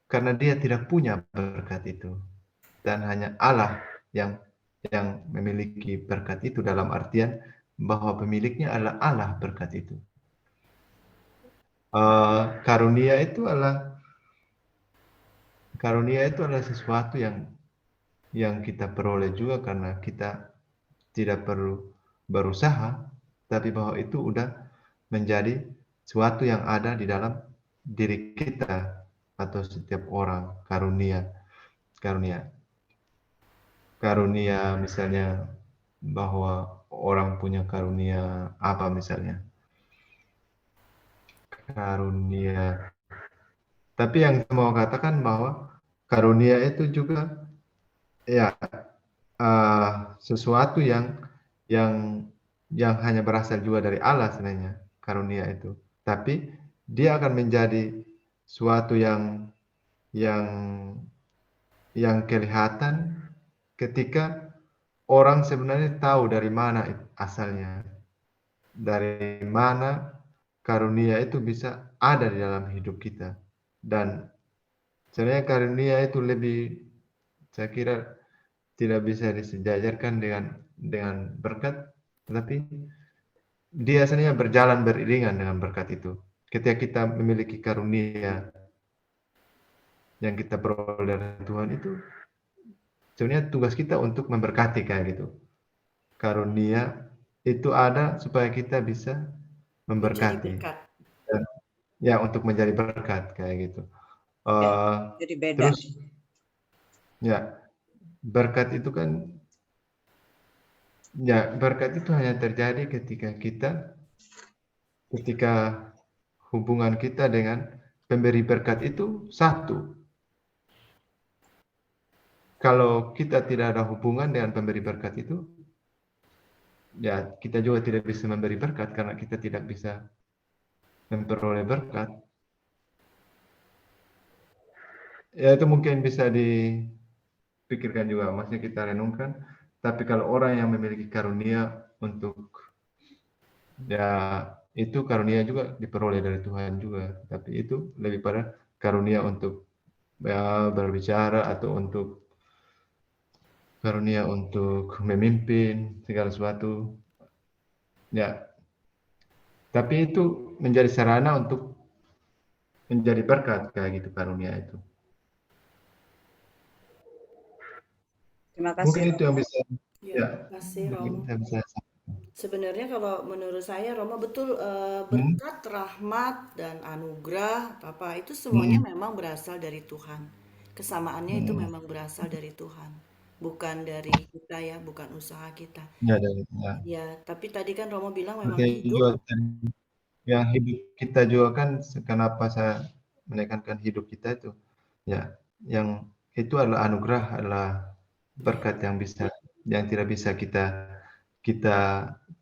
karena dia tidak punya berkat itu, dan hanya Allah yang memiliki berkat itu, dalam artian bahwa pemiliknya adalah Allah berkat itu. Karunia itu adalah sesuatu yang kita peroleh juga karena kita tidak perlu berusaha, tapi bahwa itu udah menjadi sesuatu yang ada di dalam diri kita atau setiap orang. Karunia misalnya bahwa orang punya karunia apa misalnya. Karunia. Tapi yang saya mau katakan bahwa karunia itu juga sesuatu yang hanya berasal juga dari Allah sebenarnya, karunia itu. Tapi dia akan menjadi suatu yang kelihatan ketika orang sebenarnya tahu dari mana asalnya, dari mana karunia itu bisa ada di dalam hidup kita. Dan sebenarnya karunia itu lebih, saya kira, tidak bisa disejajarkan dengan berkat, tetapi dia sebenarnya berjalan beriringan dengan berkat itu. Ketika kita memiliki karunia yang kita peroleh dari Tuhan itu, sebenarnya tugas kita untuk memberkati kayak gitu. Karunia itu ada supaya kita bisa memberkati. Dan, untuk menjadi berkat kayak gitu. Jadi beda. Terus berkat itu kan berkat itu hanya terjadi ketika hubungan kita dengan pemberi berkat itu satu. Kalau kita tidak ada hubungan dengan pemberi berkat itu, kita juga tidak bisa memberi berkat karena kita tidak bisa memperoleh berkat. Itu mungkin bisa dipikirkan juga, maksudnya kita renungkan. Tapi kalau orang yang memiliki karunia untuk itu karunia juga diperoleh dari Tuhan juga, tapi itu lebih pada karunia untuk berbicara atau untuk karunia untuk memimpin segala sesuatu. Tapi itu menjadi sarana untuk menjadi berkat kayak gitu, karunia itu. Terima kasih. Mungkin itu yang bisa. Terima kasih, Romo. Sebenarnya kalau menurut saya, Romo, betul, berkat, rahmat, dan anugerah itu semuanya memang berasal dari Tuhan. Kesamaannya itu memang berasal dari Tuhan, bukan dari kita ya, bukan usaha kita. Tapi tadi kan Romo bilang memang hidup. Yang hidup kita juga kan, kenapa saya menekankan hidup kita itu, yang itu adalah anugerah, adalah berkat yang tidak bisa kita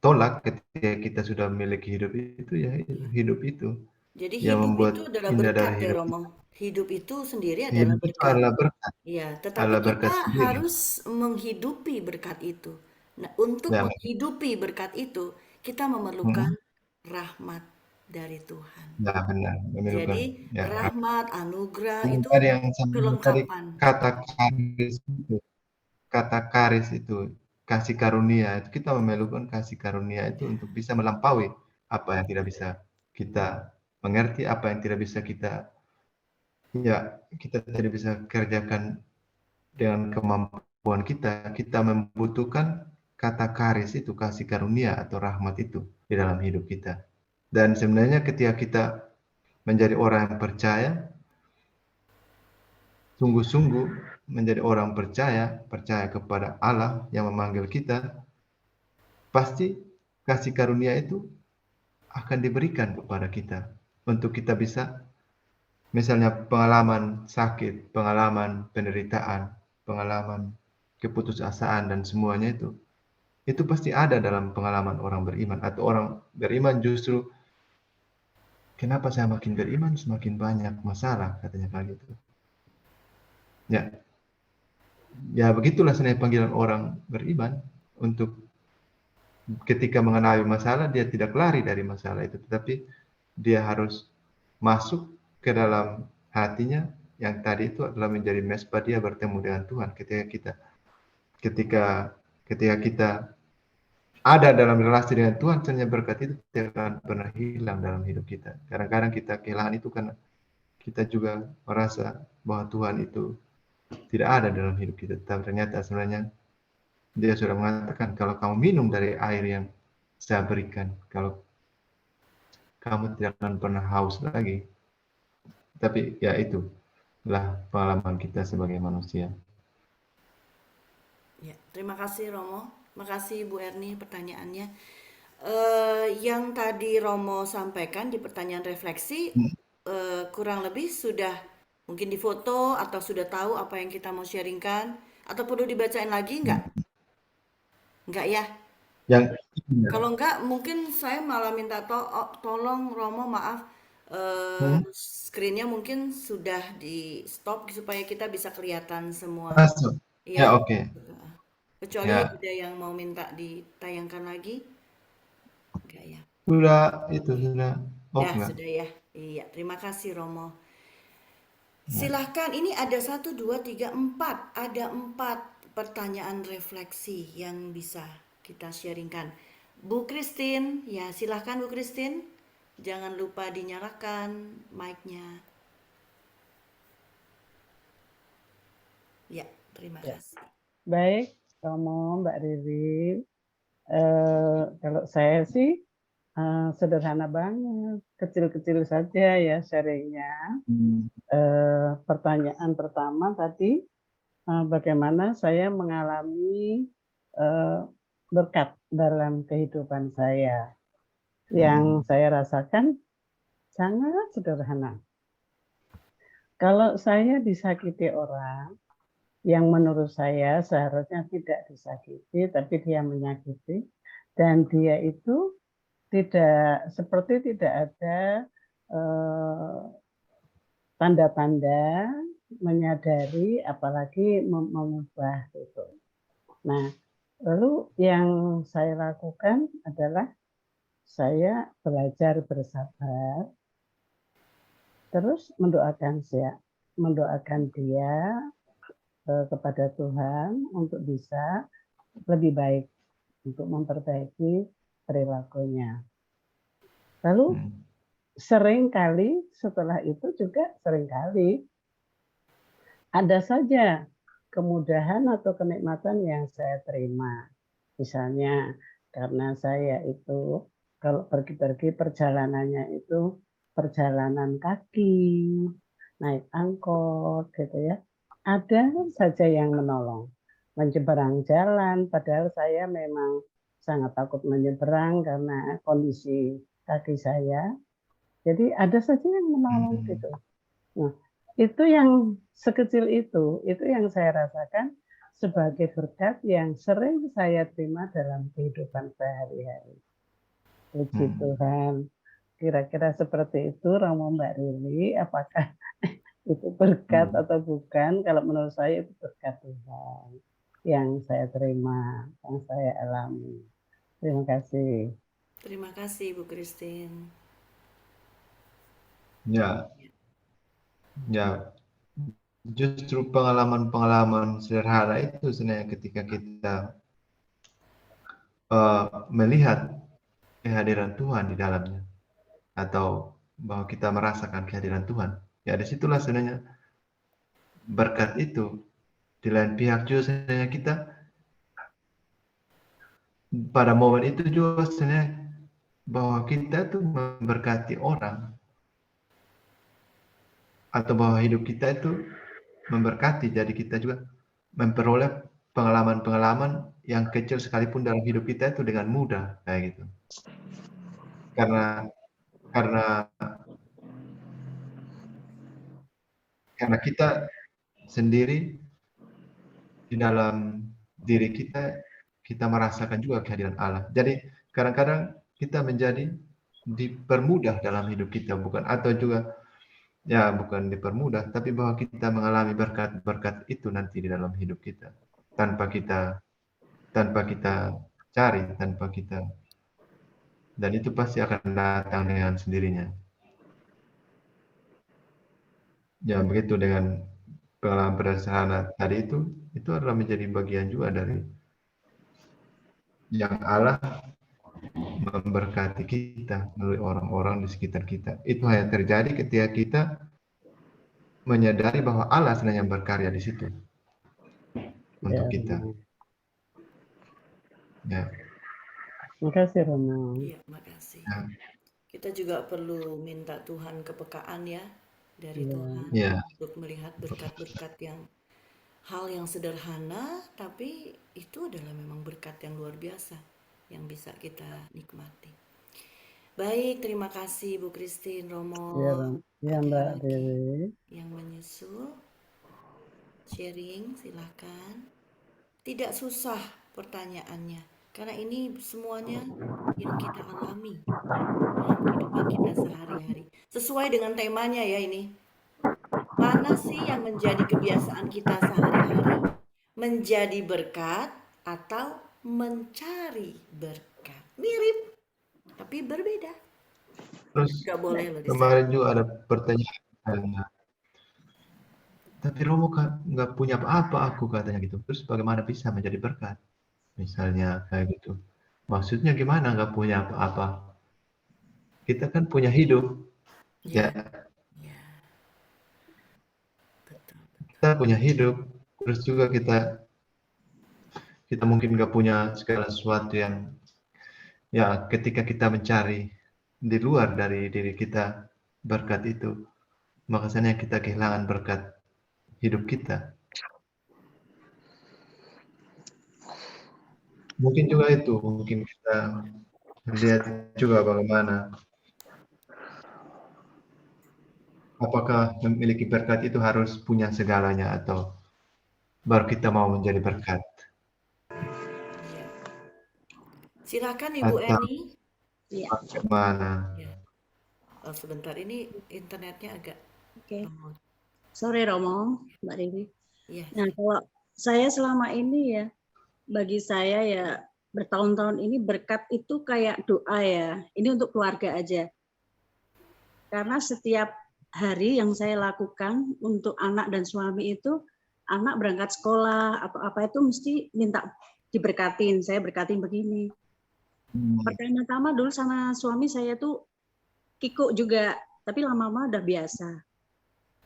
tolak ketika kita sudah memiliki hidup itu, hidup itu. Jadi yang hidup membuat itu adalah indah berkat dari ya, hidup. Romo. Hidup itu sendiri adalah Hidup itu berkat. adalah berkat, Ya, tetapi adalah kita berkat sendiri. harus menghidupi berkat itu. Nah, untuk Ya, menghidupi berkat itu, kita memerlukan mm, rahmat dari Tuhan. ya benar, memerlukan Jadi, ya. rahmat, anugerah Yang itu tadi yang sama tadi kelengkapan. kata karis itu kasih karunia itu kita memerlukan kasih karunia itu untuk bisa melampaui apa yang tidak bisa kita mengerti, apa yang tidak bisa kita tidak bisa kerjakan dengan kemampuan kita. Kita membutuhkan kata karis itu, kasih karunia atau rahmat itu di dalam hidup kita. Dan sebenarnya ketika kita menjadi orang yang percaya, sungguh-sungguh menjadi orang percaya kepada Allah yang memanggil kita, pasti kasih karunia itu akan diberikan kepada kita untuk kita bisa, misalnya pengalaman sakit, pengalaman penderitaan, pengalaman keputusasaan dan semuanya itu pasti ada dalam pengalaman orang beriman. Atau orang beriman justru, kenapa saya makin beriman semakin banyak masalah, katanya kayak gitu. Ya begitulah sebenarnya panggilan orang beriman, untuk ketika mengalami masalah dia tidak lari dari masalah itu, tetapi dia harus masuk ke dalam hatinya yang tadi itu adalah menjadi mesbah dia bertemu dengan Tuhan. Ketika kita ada dalam relasi dengan Tuhan, sebenarnya berkat itu tidak akan pernah hilang dalam hidup kita. Kadang-kadang kita kehilangan itu karena kita juga merasa bahwa Tuhan itu tidak ada dalam hidup kita. Tapi ternyata sebenarnya dia sudah mengatakan, kalau kamu minum dari air yang saya berikan, kalau kamu tidak akan pernah haus lagi. Tapi ya itulah pengalaman kita sebagai manusia. Ya, terima kasih Romo. Makasih Bu Erni pertanyaannya. Yang tadi Romo sampaikan di pertanyaan refleksi, kurang lebih sudah mungkin difoto atau sudah tahu apa yang kita mau sharingkan, atau perlu dibacain lagi enggak? Enggak ya? Kalau enggak, mungkin saya malah minta tolong Romo, maaf, screen-nya mungkin sudah di stop supaya kita bisa kelihatan semua. Masuk. Ya, oke. Kecuali Ya. ada yang mau minta ditayangkan lagi. Enggak ya? Sudah off Ya, enggak? sudah ya. Iya, terima kasih Romo. Silahkan, ini ada 1, 2, 3, 4. Ada 4 pertanyaan refleksi yang bisa kita sharingkan. Bu Christine, ya silahkan Bu Christine. Jangan lupa dinyalakan mic-nya. Ya, terima kasih. Baik, Romo, Mbak Riri. Kalau saya sih sederhana banget, kecil-kecil saja ya sharingnya. Pertanyaan pertama tadi, bagaimana saya mengalami berkat dalam kehidupan saya. Yang saya rasakan sangat sederhana. Kalau saya disakiti orang yang menurut saya seharusnya tidak disakiti, tapi dia menyakiti, dan dia itu tidak ada tanda-tanda menyadari, apalagi mengubah itu. Nah, lalu yang saya lakukan adalah saya belajar bersabar, terus mendoakan dia kepada Tuhan untuk bisa lebih baik, untuk memperbaiki perilakunya. Lalu seringkali setelah itu juga seringkali ada saja kemudahan atau kenikmatan yang saya terima. Misalnya karena saya itu kalau pergi-pergi perjalanannya itu perjalanan kaki, naik angkot gitu ya. Ada saja yang menolong, menyeberang jalan, padahal saya memang sangat takut menyeberang karena kondisi kaki saya. Jadi ada saja yang menolong gitu. Nah, itu yang sekecil itu yang saya rasakan sebagai berkat yang sering saya terima dalam kehidupan sehari-hari. Puji Tuhan. Kira-kira seperti itu, Romo, Mbak Riri, apakah berkat atau bukan, kalau menurut saya itu berkat Tuhan yang saya terima, yang saya alami. Terima kasih. Terima kasih Bu Christine. Ya, ya. Justru pengalaman-pengalaman sederhana itu sebenarnya ketika kita melihat kehadiran Tuhan di dalamnya, atau bahwa kita merasakan kehadiran Tuhan. Ya, disitulah sebenarnya berkat itu. Di lain pihak juga sebenarnya kita pada momen itu juga sebenarnya bahwa kita tuh memberkati orang, atau bahwa hidup kita itu memberkati, jadi kita juga memperoleh pengalaman-pengalaman yang kecil sekalipun dalam hidup kita itu dengan mudah kayak gitu. Karena kita sendiri di dalam diri kita merasakan juga kehadiran Allah. Jadi kadang-kadang kita menjadi dipermudah dalam hidup kita, bukan dipermudah, tapi bahwa kita mengalami berkat-berkat itu nanti di dalam hidup kita tanpa kita cari, dan itu pasti akan datang dengan sendirinya. Ya, begitu dengan pengalaman sederhana tadi itu adalah menjadi bagian juga dari yang Allah memberkati kita melalui orang-orang di sekitar kita. Itu hanya terjadi ketika kita menyadari bahwa Allah sebenarnya berkarya di situ untuk kita. Ya. Terima kasih Romo. Iya, makasih. Kita juga perlu minta Tuhan kepekaan ya dari Tuhan untuk melihat berkat-berkat hal yang sederhana, tapi itu adalah memang berkat yang luar biasa yang bisa kita nikmati. Baik, terima kasih Bu Christine, Romo. Ya Mbak Dewi. Yang menyusul sharing, silakan. Tidak susah pertanyaannya, karena ini semuanya yang kita alami dalam kehidupan kita sehari-hari. Sesuai dengan temanya ya ini. Mana sih yang menjadi kebiasaan kita sehari-hari? Menjadi berkat atau mencari berkat? Mirip, tapi berbeda. Terus kemarin juga ada pertanyaan, tapi Romo kan nggak punya apa-apa aku katanya gitu. Terus bagaimana bisa menjadi berkat? Misalnya kayak gitu. Maksudnya gimana nggak punya apa-apa? Kita kan punya hidup. Ya. Kita punya hidup. Terus juga kita mungkin nggak punya segala sesuatu yang ya ketika kita mencari di luar dari diri kita berkat itu, makanya kita kehilangan berkat hidup kita. Mungkin juga itu, mungkin kita lihat juga bagaimana apakah memiliki berkat itu harus punya segalanya atau baru kita mau menjadi berkat. Silakan Ibu Eni. Ya. Bagaimana? Ya. Oh, sebentar, ini internetnya agak. Oke. Sore Romo, Mbak Dewi. Ya. Nah, kalau saya selama ini ya, bagi saya ya bertahun-tahun ini berkat itu kayak doa ya. Ini untuk keluarga aja. Karena setiap hari yang saya lakukan untuk anak dan suami itu, anak berangkat sekolah atau apa itu mesti minta diberkatin. Saya berkatin begini. Pertama-tama dulu sama suami saya tuh kikuk juga, tapi lama-lama udah biasa.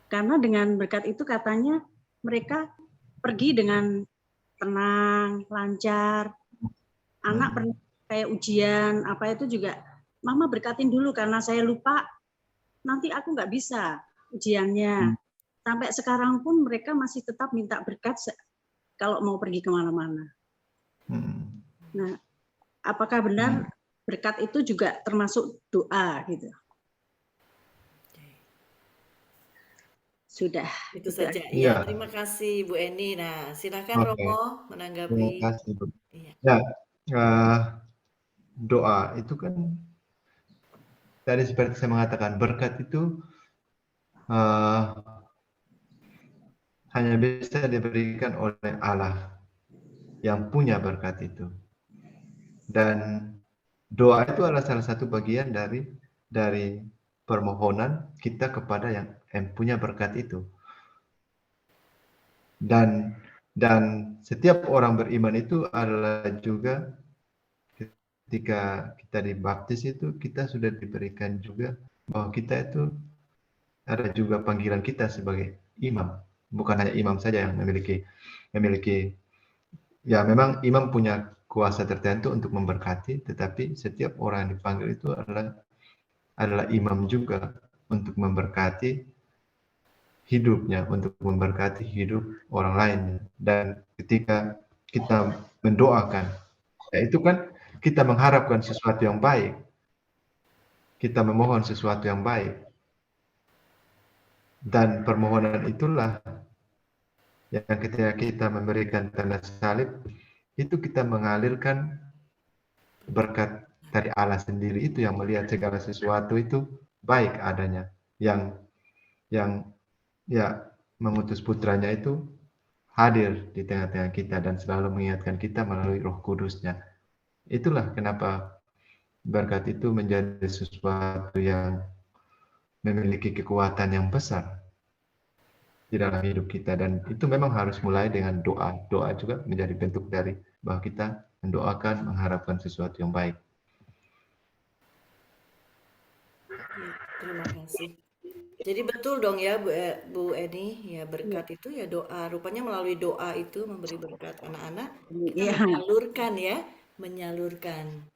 Karena dengan berkat itu katanya mereka pergi dengan tenang, lancar. Anak pernah kayak ujian, apa itu juga, Mama berkatin dulu karena saya lupa, nanti aku nggak bisa ujiannya. Sampai sekarang pun mereka masih tetap minta berkat kalau mau pergi kemana-mana. Nah, apakah benar berkat itu juga termasuk doa gitu? Sudah. Itu saja. Ya, terima kasih Bu Eni. Nah, silakan Romo menanggapi. Terima kasih. Ya, doa itu kan tadi seperti saya mengatakan berkat itu hanya bisa diberikan oleh Allah yang punya berkat itu. Dan doa itu adalah salah satu bagian dari permohonan kita kepada yang punya berkat itu. Dan setiap orang beriman itu adalah juga ketika kita dibaptis itu kita sudah diberikan juga bahwa kita itu ada juga panggilan kita sebagai imam. Bukan hanya imam saja yang memiliki ya memang imam punya kuasa tertentu untuk memberkati, tetapi setiap orang yang dipanggil itu adalah imam juga untuk memberkati hidupnya, untuk memberkati hidup orang lain. Dan ketika kita mendoakan, ya itu kan kita mengharapkan sesuatu yang baik. Kita memohon sesuatu yang baik. Dan permohonan itulah yang ketika kita memberikan tanda salib, itu kita mengalirkan berkat dari Allah sendiri itu yang melihat segala sesuatu itu baik adanya. Yang ya mengutus putranya itu hadir di tengah-tengah kita dan selalu mengingatkan kita melalui Roh Kudus-Nya. Itulah kenapa berkat itu menjadi sesuatu yang memiliki kekuatan yang besar di dalam hidup kita, dan itu memang harus mulai dengan doa. Doa juga menjadi bentuk dari bahwa kita mendoakan, mengharapkan sesuatu yang baik. Terima kasih. Jadi betul dong ya Bu Eni, ya berkat itu ya doa. Rupanya melalui doa itu memberi berkat anak-anak, kita menyalurkan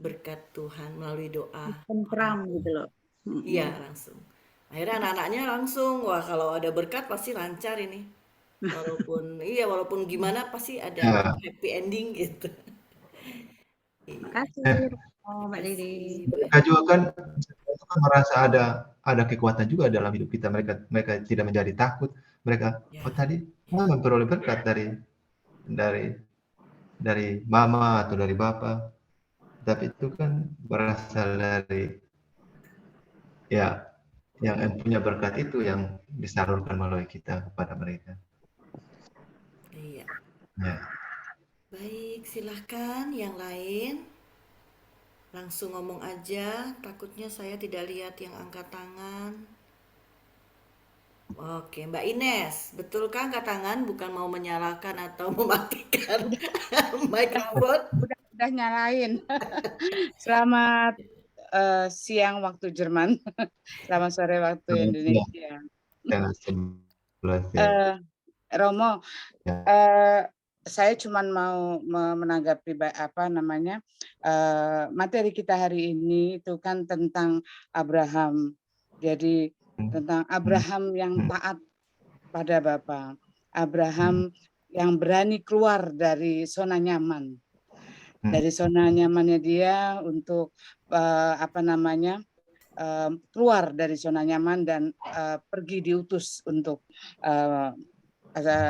berkat Tuhan melalui doa. Tentram gitu loh. Iya, langsung. Akhirnya anak-anaknya langsung, wah kalau ada berkat pasti lancar ini. Walaupun gimana pasti ada happy ending gitu. Terima kasih, Mbak Didi. Mereka juga kan merasa ada kekuatan juga dalam hidup kita. Mereka tidak menjadi takut. Mereka tadi memperoleh berkat dari mama atau dari bapa. Tapi itu kan berasal dari yang punya berkat itu yang disalurkan melalui kita kepada mereka. Iya. Ya. Baik, silahkan yang lain. Langsung ngomong aja, takutnya saya tidak lihat yang angkat tangan. Oke, Mbak Ines, betul kan angkat tangan bukan mau menyalakan atau mematikan mikrofon? Udah nyalain. Selamat siang waktu Jerman, selamat sore waktu Indonesia. Romo, saya cuma mau menanggapi materi kita hari ini itu kan tentang Abraham. Jadi tentang Abraham yang taat pada Bapa, Abraham yang berani keluar dari zona nyaman. Dari zona nyamannya dia untuk keluar dari zona nyaman dan pergi diutus untuk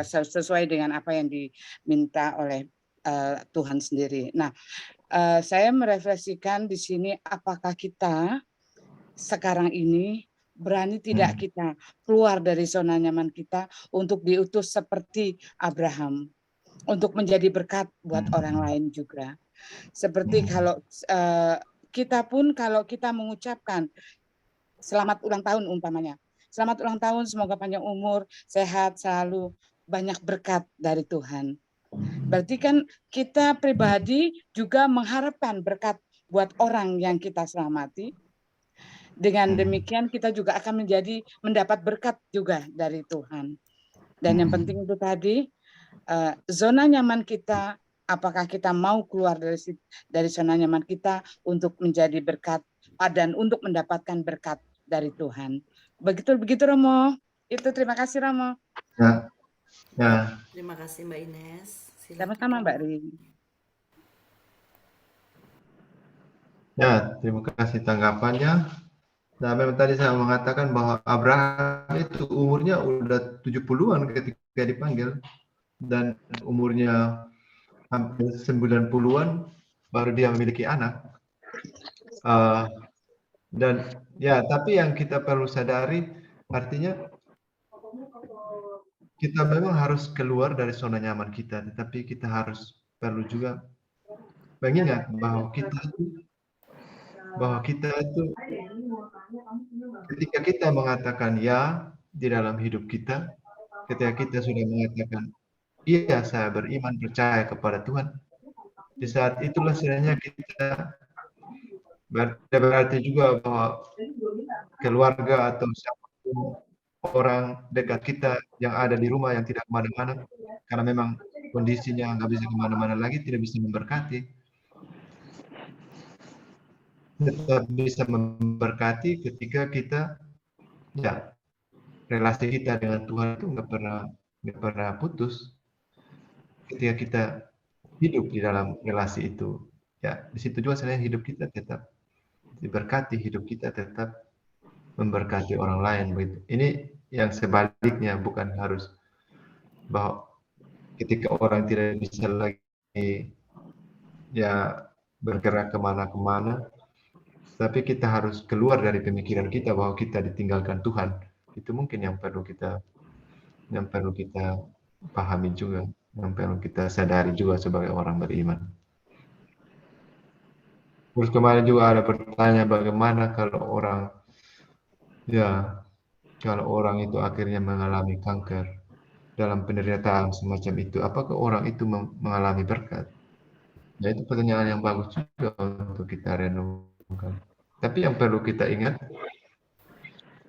sesuai dengan apa yang diminta oleh Tuhan sendiri. Nah, saya merefleksikan di sini, apakah kita sekarang ini berani tidak kita keluar dari zona nyaman kita untuk diutus seperti Abraham, untuk menjadi berkat buat orang lain juga. Seperti kalau kita pun kalau kita mengucapkan selamat ulang tahun umpamanya, selamat ulang tahun, semoga panjang umur, sehat, selalu banyak berkat dari Tuhan. Berarti kan kita pribadi juga mengharapkan berkat buat orang yang kita selamati. Dengan demikian kita juga akan mendapat berkat juga dari Tuhan. Dan yang penting itu tadi, zona nyaman kita, apakah kita mau keluar dari zona nyaman kita untuk menjadi berkat dan untuk mendapatkan berkat dari Tuhan. Begitu Romo. Itu terima kasih Romo. Ya. Terima kasih Mbak Ines. Sama-sama Mbak Ri. Ya, terima kasih tanggapannya. Nah, memang tadi saya mengatakan bahwa Abraham itu umurnya udah 70-an ketika dipanggil, dan umurnya hampir 90-an baru dia memiliki anak. Dan ya, tapi yang kita perlu sadari artinya kita memang harus keluar dari zona nyaman kita, tetapi kita perlu juga mengingat bahwa kita itu ketika kita mengatakan ya di dalam hidup kita, ketika kita sudah mengatakan iya saya beriman percaya kepada Tuhan, di saat itulah sebenarnya kita berarti juga bahwa keluarga atau siapapun orang dekat kita yang ada di rumah yang tidak kemana-mana karena memang kondisinya nggak bisa kemana-mana lagi, tidak bisa memberkati, tetap bisa memberkati ketika kita ya relasi kita dengan Tuhan itu nggak pernah putus ketika kita hidup di dalam relasi itu. Ya, di situ juga sebenarnya hidup kita tetap diberkati, hidup kita tetap memberkati orang lain begitu. Ini yang sebaliknya, bukan harus bahwa ketika orang tidak bisa lagi ya bergerak kemana-kemana, tapi kita harus keluar dari pemikiran kita bahwa kita ditinggalkan Tuhan. Itu mungkin yang perlu kita pahami juga, yang perlu kita sadari juga sebagai orang beriman. Terus kemarin juga ada pertanyaan bagaimana kalau orang itu akhirnya mengalami kanker dalam penderitaan semacam itu, apakah orang itu mengalami berkat? Ya, itu pertanyaan yang bagus juga untuk kita renungkan. Tapi yang perlu kita ingat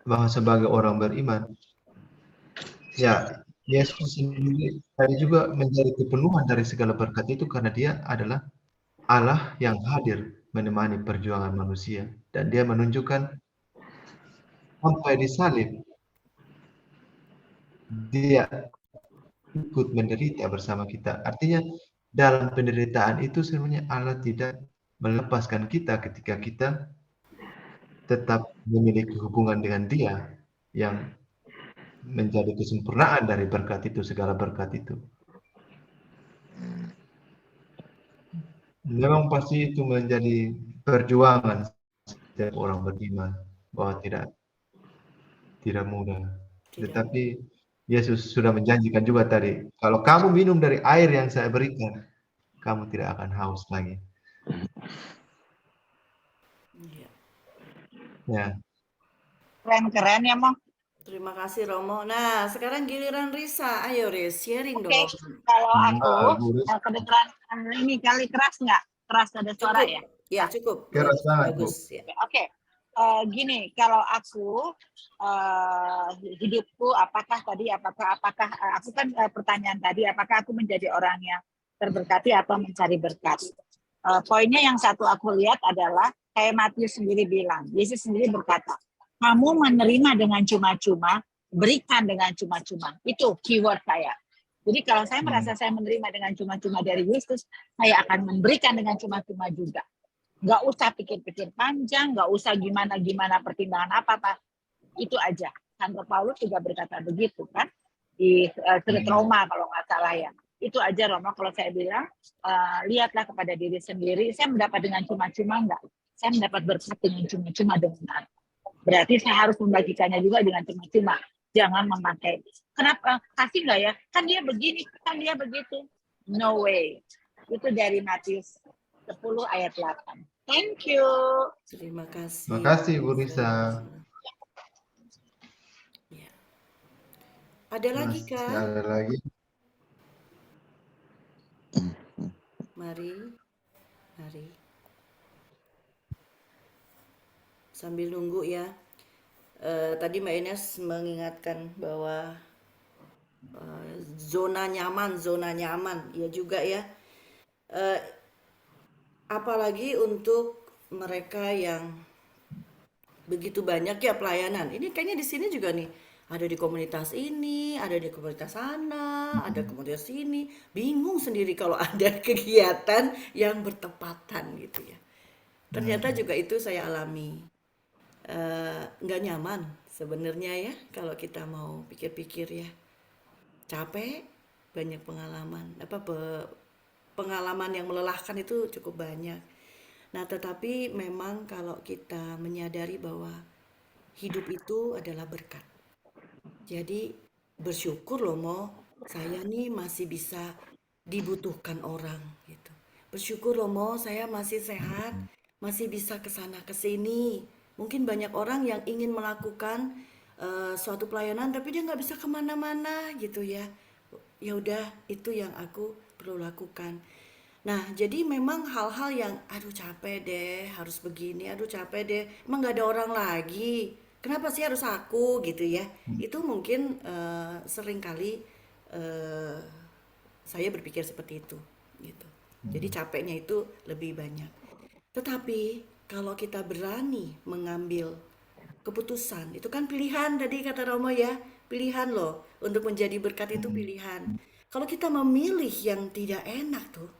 bahwa sebagai orang beriman, ya Yesus sendiri tadi juga menjadi kepenuhan dari segala berkat itu karena dia adalah Allah yang hadir menemani perjuangan manusia, dan dia menunjukkan sampai disalib dia ikut menderita bersama kita. Artinya dalam penderitaan itu sebenarnya Allah tidak melepaskan kita ketika kita tetap memiliki hubungan dengan Dia yang menjadi kesempurnaan dari berkat itu, segala berkat itu. Memang pasti itu menjadi perjuangan setiap orang beriman, bahwa tidak mudah. Tetapi Yesus sudah menjanjikan juga tadi, kalau kamu minum dari air yang saya berikan, kamu tidak akan haus lagi. Ya. Keren-keren ya, Mong. Terima kasih Romo. Nah, sekarang giliran Risa. Ayo Riz, sharing dong. Kalau aku kedengeran ini kali keras nggak? Keras ada suara ya? Ya cukup. Keras banget. Bagus. Ya. Oke. Gini, kalau aku hidupku apakah aku kan pertanyaan tadi apakah aku menjadi orang yang terberkati atau mencari berkat? Poinnya yang satu aku lihat adalah kayak Matius sendiri bilang, Yesus sendiri berkata, kamu menerima dengan cuma-cuma, berikan dengan cuma-cuma. Itu keyword saya. Jadi kalau saya merasa saya menerima dengan cuma-cuma dari Yesus, saya akan memberikan dengan cuma-cuma juga. Nggak usah pikir-pikir panjang, nggak usah gimana-gimana pertimbangan apa-apa. Itu aja. Santo Paulus juga berkata begitu kan, di Surat Roma kalau nggak salah ya. Itu aja Roma, kalau saya bilang, lihatlah kepada diri sendiri, saya mendapat dengan cuma-cuma enggak? Saya mendapat berkat dengan cuma-cuma dengan berarti saya harus membagikannya juga dengan cuma-cuma. Jangan memakai, kenapa, kasih nggak ya? Kan dia begini, kan dia begitu. No way. Itu dari Matius 10 ayat 8. Thank you. Terima kasih. Terima kasih Bu Risa. Ya. Ada lagi Kak? Ada lagi. Mari. Sambil nunggu ya. Tadi Mbak Ines mengingatkan bahwa zona nyaman, ya juga ya. Apalagi untuk mereka yang begitu banyak ya pelayanan. Ini kayaknya di sini juga nih, ada di komunitas ini, ada di komunitas sana, ada komunitas sini. Bingung sendiri kalau ada kegiatan yang bertepatan gitu ya. Ternyata juga itu saya alami. Nggak nyaman sebenarnya ya kalau kita mau pikir-pikir ya. Capek, banyak pengalaman yang melelahkan itu cukup banyak. Nah, tetapi memang kalau kita menyadari bahwa hidup itu adalah berkat. Jadi bersyukur loh Mo, saya nih masih bisa dibutuhkan orang gitu. Bersyukur loh Mo, saya masih sehat, masih bisa ke sana ke sini. Mungkin banyak orang yang ingin melakukan suatu pelayanan tapi dia nggak bisa kemana-mana gitu ya. Ya udah, itu yang aku perlu lakukan. Nah, jadi memang hal-hal yang aduh capek deh, harus begini, aduh capek deh, emang nggak ada orang lagi. Kenapa sih harus aku gitu ya? Itu mungkin seringkali eh, saya berpikir seperti itu gitu. Jadi capeknya itu lebih banyak. Tetapi kalau kita berani mengambil keputusan, itu kan pilihan tadi kata Romo ya, pilihan loh. Untuk menjadi berkat itu pilihan. Kalau kita memilih yang tidak enak tuh,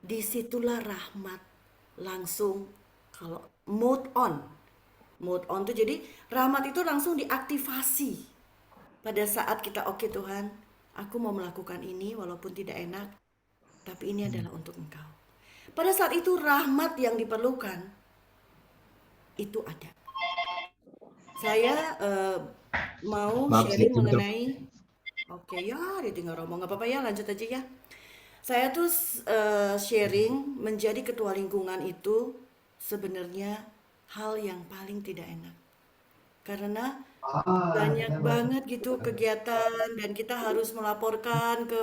disitulah rahmat langsung kalau mode on tuh jadi rahmat itu langsung diaktifasi pada saat kita oke Tuhan, aku mau melakukan ini walaupun tidak enak, tapi ini adalah untuk Engkau. Pada saat itu rahmat yang diperlukan itu ada. Saya mau sharing mengenai oke ya, ditinggal Romo nggak apa-apa ya, lanjut aja ya. Saya tuh sharing menjadi ketua lingkungan itu sebenarnya hal yang paling tidak enak. Karena banyak banget gitu kegiatan dan kita harus melaporkan ke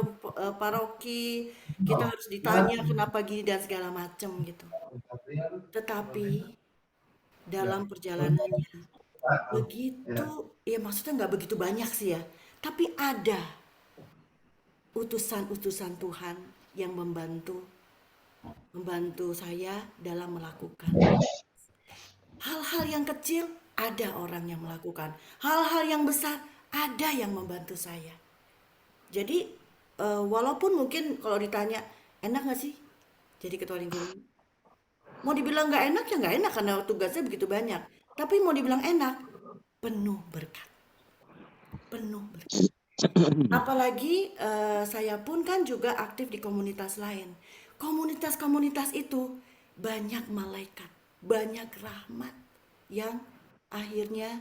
paroki, kita harus ditanya kenapa gini dan segala macam gitu. Tetapi dalam perjalanannya begitu, ya maksudnya nggak begitu banyak sih ya, tapi ada utusan-utusan Tuhan yang membantu saya dalam melakukan hal-hal yang kecil. Ada orang yang melakukan hal-hal yang besar, ada yang membantu saya. Jadi walaupun mungkin kalau ditanya enak nggak sih jadi ketua lingkungan, mau dibilang nggak enak ya nggak enak karena tugasnya begitu banyak. Tapi mau dibilang enak, penuh berkat, penuh berkat. Apalagi saya pun kan juga aktif di komunitas lain. Komunitas-komunitas itu banyak malaikat, banyak rahmat yang akhirnya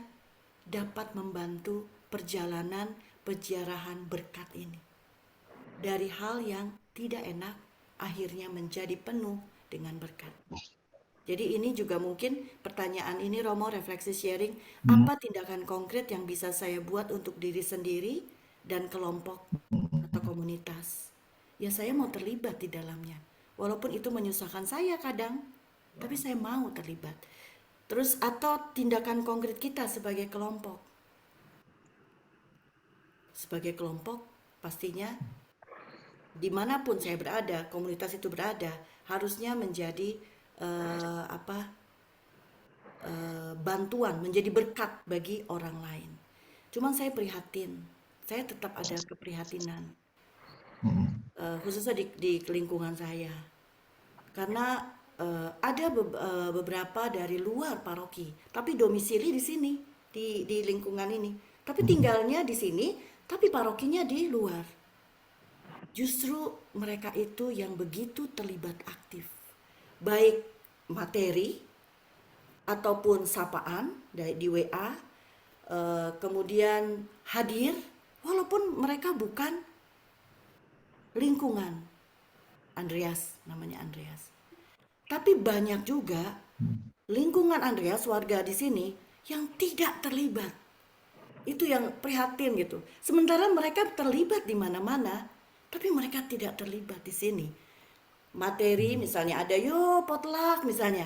dapat membantu perjalanan penjarahan berkat ini. Dari hal yang tidak enak akhirnya menjadi penuh dengan berkat. Jadi ini juga mungkin pertanyaan ini Romo refleksi sharing, apa tindakan konkret yang bisa saya buat untuk diri sendiri dan kelompok atau komunitas. Ya saya mau terlibat di dalamnya. Walaupun itu menyusahkan saya kadang, tapi saya mau terlibat. Terus atau tindakan konkret kita sebagai kelompok. Sebagai kelompok pastinya dimanapun saya berada, komunitas itu berada, harusnya menjadi bantuan, menjadi berkat bagi orang lain. Cuman saya prihatin, saya tetap ada keprihatinan, khususnya di lingkungan saya, karena ada beberapa dari luar paroki, tapi domisili di sini, di lingkungan ini, tapi tinggalnya di sini, tapi parokinya di luar. Justru mereka itu yang begitu terlibat aktif, baik materi ataupun sapaan di WA, kemudian hadir, walaupun mereka bukan lingkungan Andreas, namanya Andreas. Tapi banyak juga lingkungan Andreas, warga di sini yang tidak terlibat. Itu yang prihatin gitu. Sementara mereka terlibat di mana-mana, tapi mereka tidak terlibat di sini. Materi misalnya ada potluck misalnya.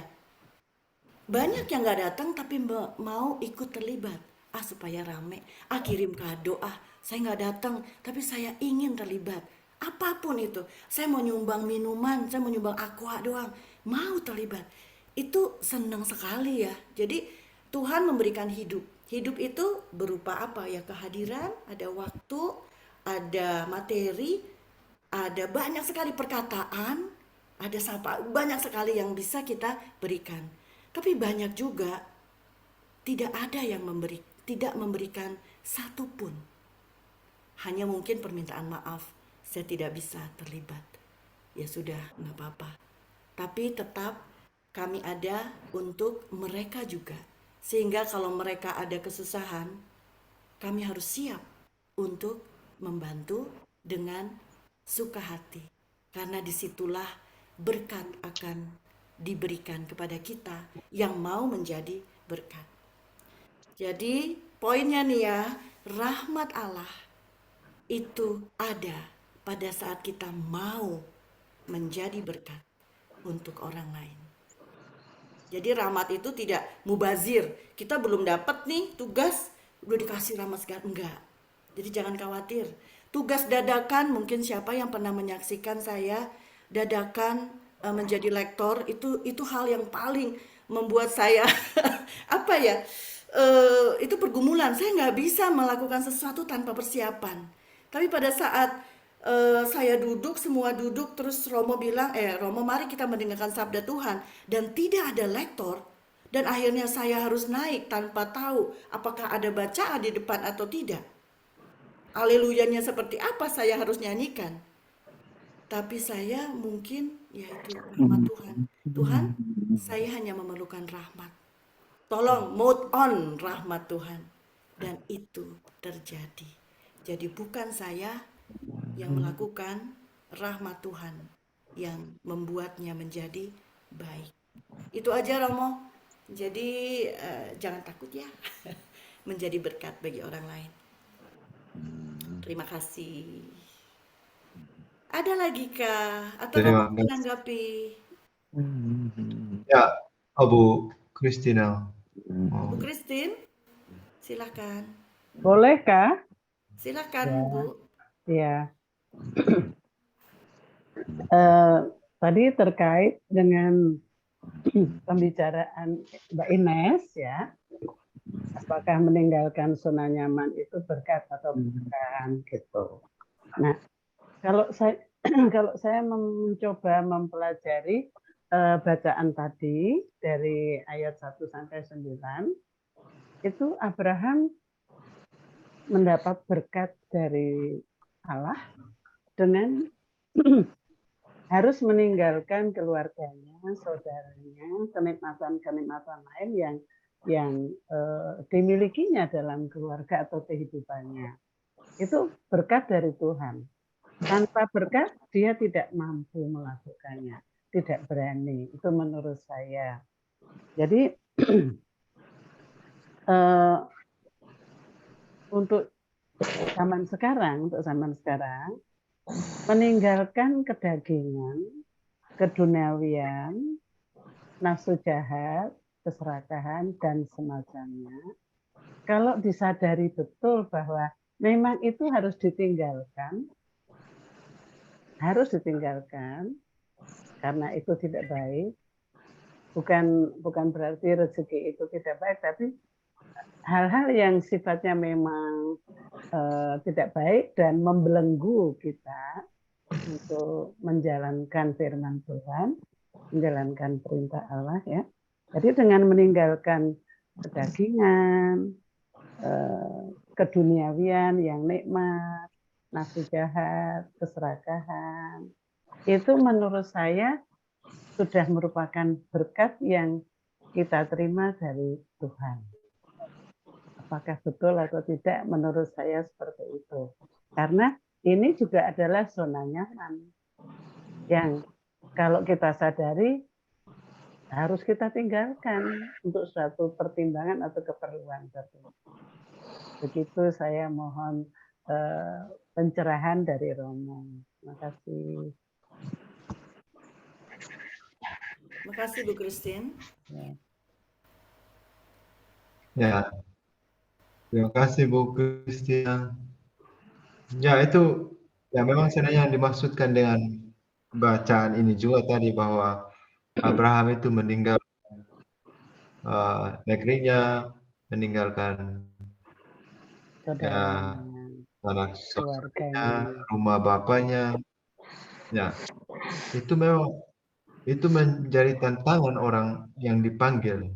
Banyak yang nggak datang tapi mau ikut terlibat. Supaya rame. Kirim kado. Saya nggak datang tapi saya ingin terlibat. Apapun itu. Saya mau nyumbang minuman, saya mau nyumbang aqua doang. Mau terlibat. Itu senang sekali ya. Jadi Tuhan memberikan hidup. Hidup itu berupa apa ya? Kehadiran, ada waktu, ada materi, ada banyak sekali perkataan, ada banyak sekali yang bisa kita berikan. Tapi banyak juga tidak ada yang tidak memberikan satupun. Hanya mungkin permintaan maaf, saya tidak bisa terlibat. Ya sudah, nggak apa-apa. Tapi tetap kami ada untuk mereka juga. Sehingga kalau mereka ada kesusahan, kami harus siap untuk membantu dengan suka hati. Karena disitulah berkat akan diberikan kepada kita yang mau menjadi berkat. Jadi poinnya nih ya, rahmat Allah itu ada pada saat kita mau menjadi berkat untuk orang lain. Jadi rahmat itu tidak mubazir. Kita belum dapat nih tugas, udah dikasih rahmat segala. Enggak. Jadi jangan khawatir. Tugas dadakan, mungkin siapa yang pernah menyaksikan saya dadakan menjadi lektor, itu hal yang paling membuat saya apa ya, itu pergumulan. Saya nggak bisa melakukan sesuatu tanpa persiapan. Tapi pada saat saya duduk, semua duduk, terus Romo bilang, Romo mari kita mendengarkan sabda Tuhan. Dan tidak ada lektor. Dan akhirnya saya harus naik tanpa tahu apakah ada bacaan di depan atau tidak. Aleluyanya seperti apa saya harus nyanyikan. Tapi saya mungkin, yaitu rahmat Tuhan. Tuhan, saya hanya memerlukan rahmat. Tolong mode on rahmat Tuhan. Dan itu terjadi. Jadi bukan saya yang melakukan, rahmat Tuhan yang membuatnya menjadi baik. Itu aja Romo. Jadi jangan takut ya menjadi berkat bagi orang lain. Terima kasih. Ada lagi kah? Atau Romo menanggapi? Ya, Bu Christina. Bu Christine, silakan. Bolehkah? Silakan Ya. Bu. Ya. Tadi terkait dengan pembicaraan Mbak Ines ya, apakah meninggalkan zona nyaman itu berkat atau bukan gitu. Nah, kalau saya mencoba mempelajari bacaan tadi dari ayat 1 sampai 9, itu Abraham mendapat berkat dari Allah dengan harus meninggalkan keluarganya, saudaranya, kenikmatan-kenikmatan lain yang dimilikinya dalam keluarga atau kehidupannya. Itu berkat dari Tuhan. Tanpa berkat dia tidak mampu melakukannya, tidak berani. Itu menurut saya. Jadi untuk zaman sekarang, meninggalkan kedagingan, keduniawian, nafsu jahat, keserakahan, dan semacamnya. Kalau disadari betul bahwa memang itu harus ditinggalkan karena itu tidak baik. Bukan berarti rezeki itu tidak baik, tapi hal-hal yang sifatnya memang tidak baik dan membelenggu kita untuk menjalankan firman Tuhan, menjalankan perintah Allah ya. Jadi dengan meninggalkan kedagingan, keduniawian yang nikmat, nafsu jahat, keserakahan, itu menurut saya sudah merupakan berkat yang kita terima dari Tuhan. Apakah betul atau tidak, menurut saya seperti itu. Karena ini juga adalah zona nyaman yang kalau kita sadari harus kita tinggalkan untuk suatu pertimbangan atau keperluan tertentu. Begitu saya mohon pencerahan dari Romo. Terima kasih. Terima kasih Bu Christine. Ya. Terima kasih Bu Christina. Ya itu ya memang sebenarnya yang dimaksudkan dengan bacaan ini juga tadi bahwa Abraham itu meninggalkan negerinya, meninggalkan ya, anak saudaranya, rumah bapaknya. Ya, itu memang itu menjadi tantangan orang yang dipanggil.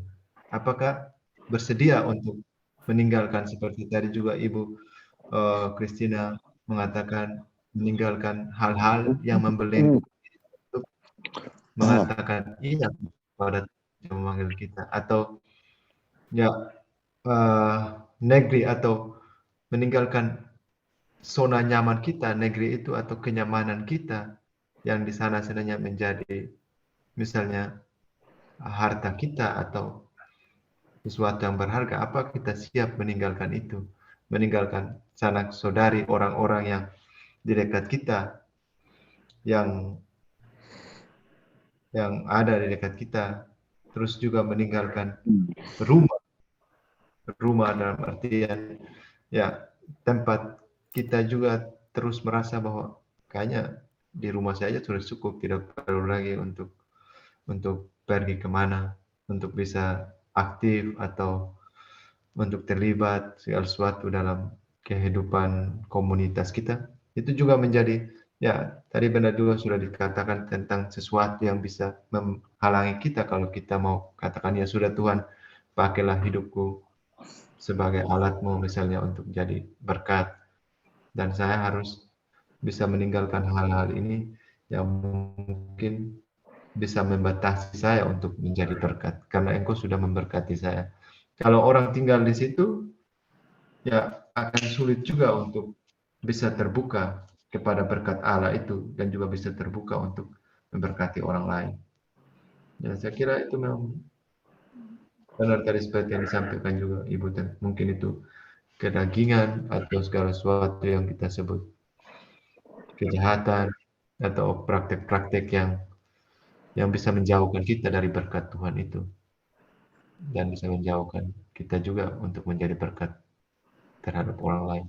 Apakah bersedia untuk meninggalkan seperti tadi juga Ibu Christina mengatakan meninggalkan hal-hal yang membelenggu untuk mengatakan iya pada yang memanggil kita atau ya negeri atau meninggalkan zona nyaman kita, negeri itu atau kenyamanan kita yang di sana sebenarnya menjadi misalnya harta kita atau sesuatu yang berharga, apa kita siap meninggalkan itu? Meninggalkan sanak saudari, orang-orang yang di dekat kita, yang ada di dekat kita, terus juga meninggalkan rumah dalam artian ya tempat kita juga terus merasa bahwa kayaknya di rumah saja sudah cukup, tidak perlu lagi untuk pergi kemana, untuk bisa aktif atau untuk terlibat segala sesuatu dalam kehidupan komunitas kita. Itu juga menjadi, ya tadi benar juga sudah dikatakan tentang sesuatu yang bisa menghalangi kita kalau kita mau katakan ya sudah Tuhan, pakailah hidupku sebagai alatmu misalnya untuk jadi berkat. Dan saya harus bisa meninggalkan hal-hal ini yang mungkin bisa membatasi saya untuk menjadi berkat, karena Engkau sudah memberkati saya. Kalau orang tinggal di situ, ya akan sulit juga untuk bisa terbuka kepada berkat Allah itu, dan juga bisa terbuka untuk memberkati orang lain. Ya, saya kira itu memang benar tadi seperti yang disampaikan juga Ibu, mungkin itu kedagingan atau segala sesuatu yang kita sebut kejahatan atau praktek-praktek yang bisa menjauhkan kita dari berkat Tuhan itu, dan bisa menjauhkan kita juga untuk menjadi berkat terhadap orang lain.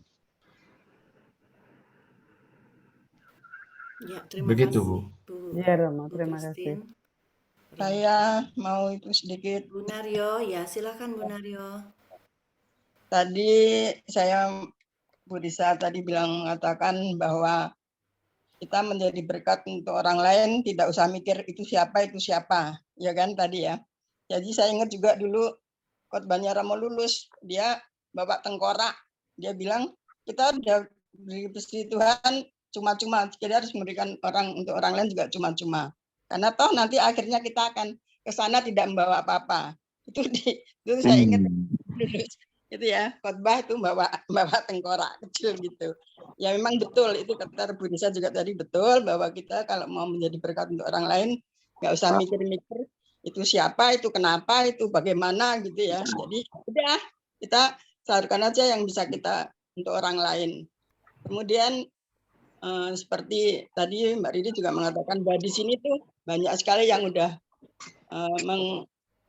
Ya, terima Begitu, kasih, Bu. Ya, Romo, Bu terima kasih. Christine. Saya mau itu sedikit. Bu Naryo, ya silakan Bu Naryo. Tadi saya, Bu Risa tadi mengatakan bahwa kita menjadi berkat untuk orang lain, tidak usah mikir itu siapa, ya kan tadi ya. Jadi saya ingat juga dulu khotbahnya Romo Lulus, dia bawa tengkorak, dia bilang kita udah beri Tuhan cuma-cuma, kita harus memberikan untuk orang lain juga cuma-cuma. Karena toh nanti akhirnya kita akan ke sana tidak membawa apa-apa. Itu saya ingat Lulus. Itu ya, khotbah itu bawa tengkorak kecil gitu. Ya memang betul, itu kata Bu Risa juga tadi betul, bahwa kita kalau mau menjadi berkat untuk orang lain, nggak usah mikir-mikir itu siapa, itu kenapa, itu bagaimana gitu ya. Jadi udah, kita salurkan aja yang bisa kita untuk orang lain. Kemudian seperti tadi Mbak Riri juga mengatakan bahwa di sini tuh banyak sekali yang udah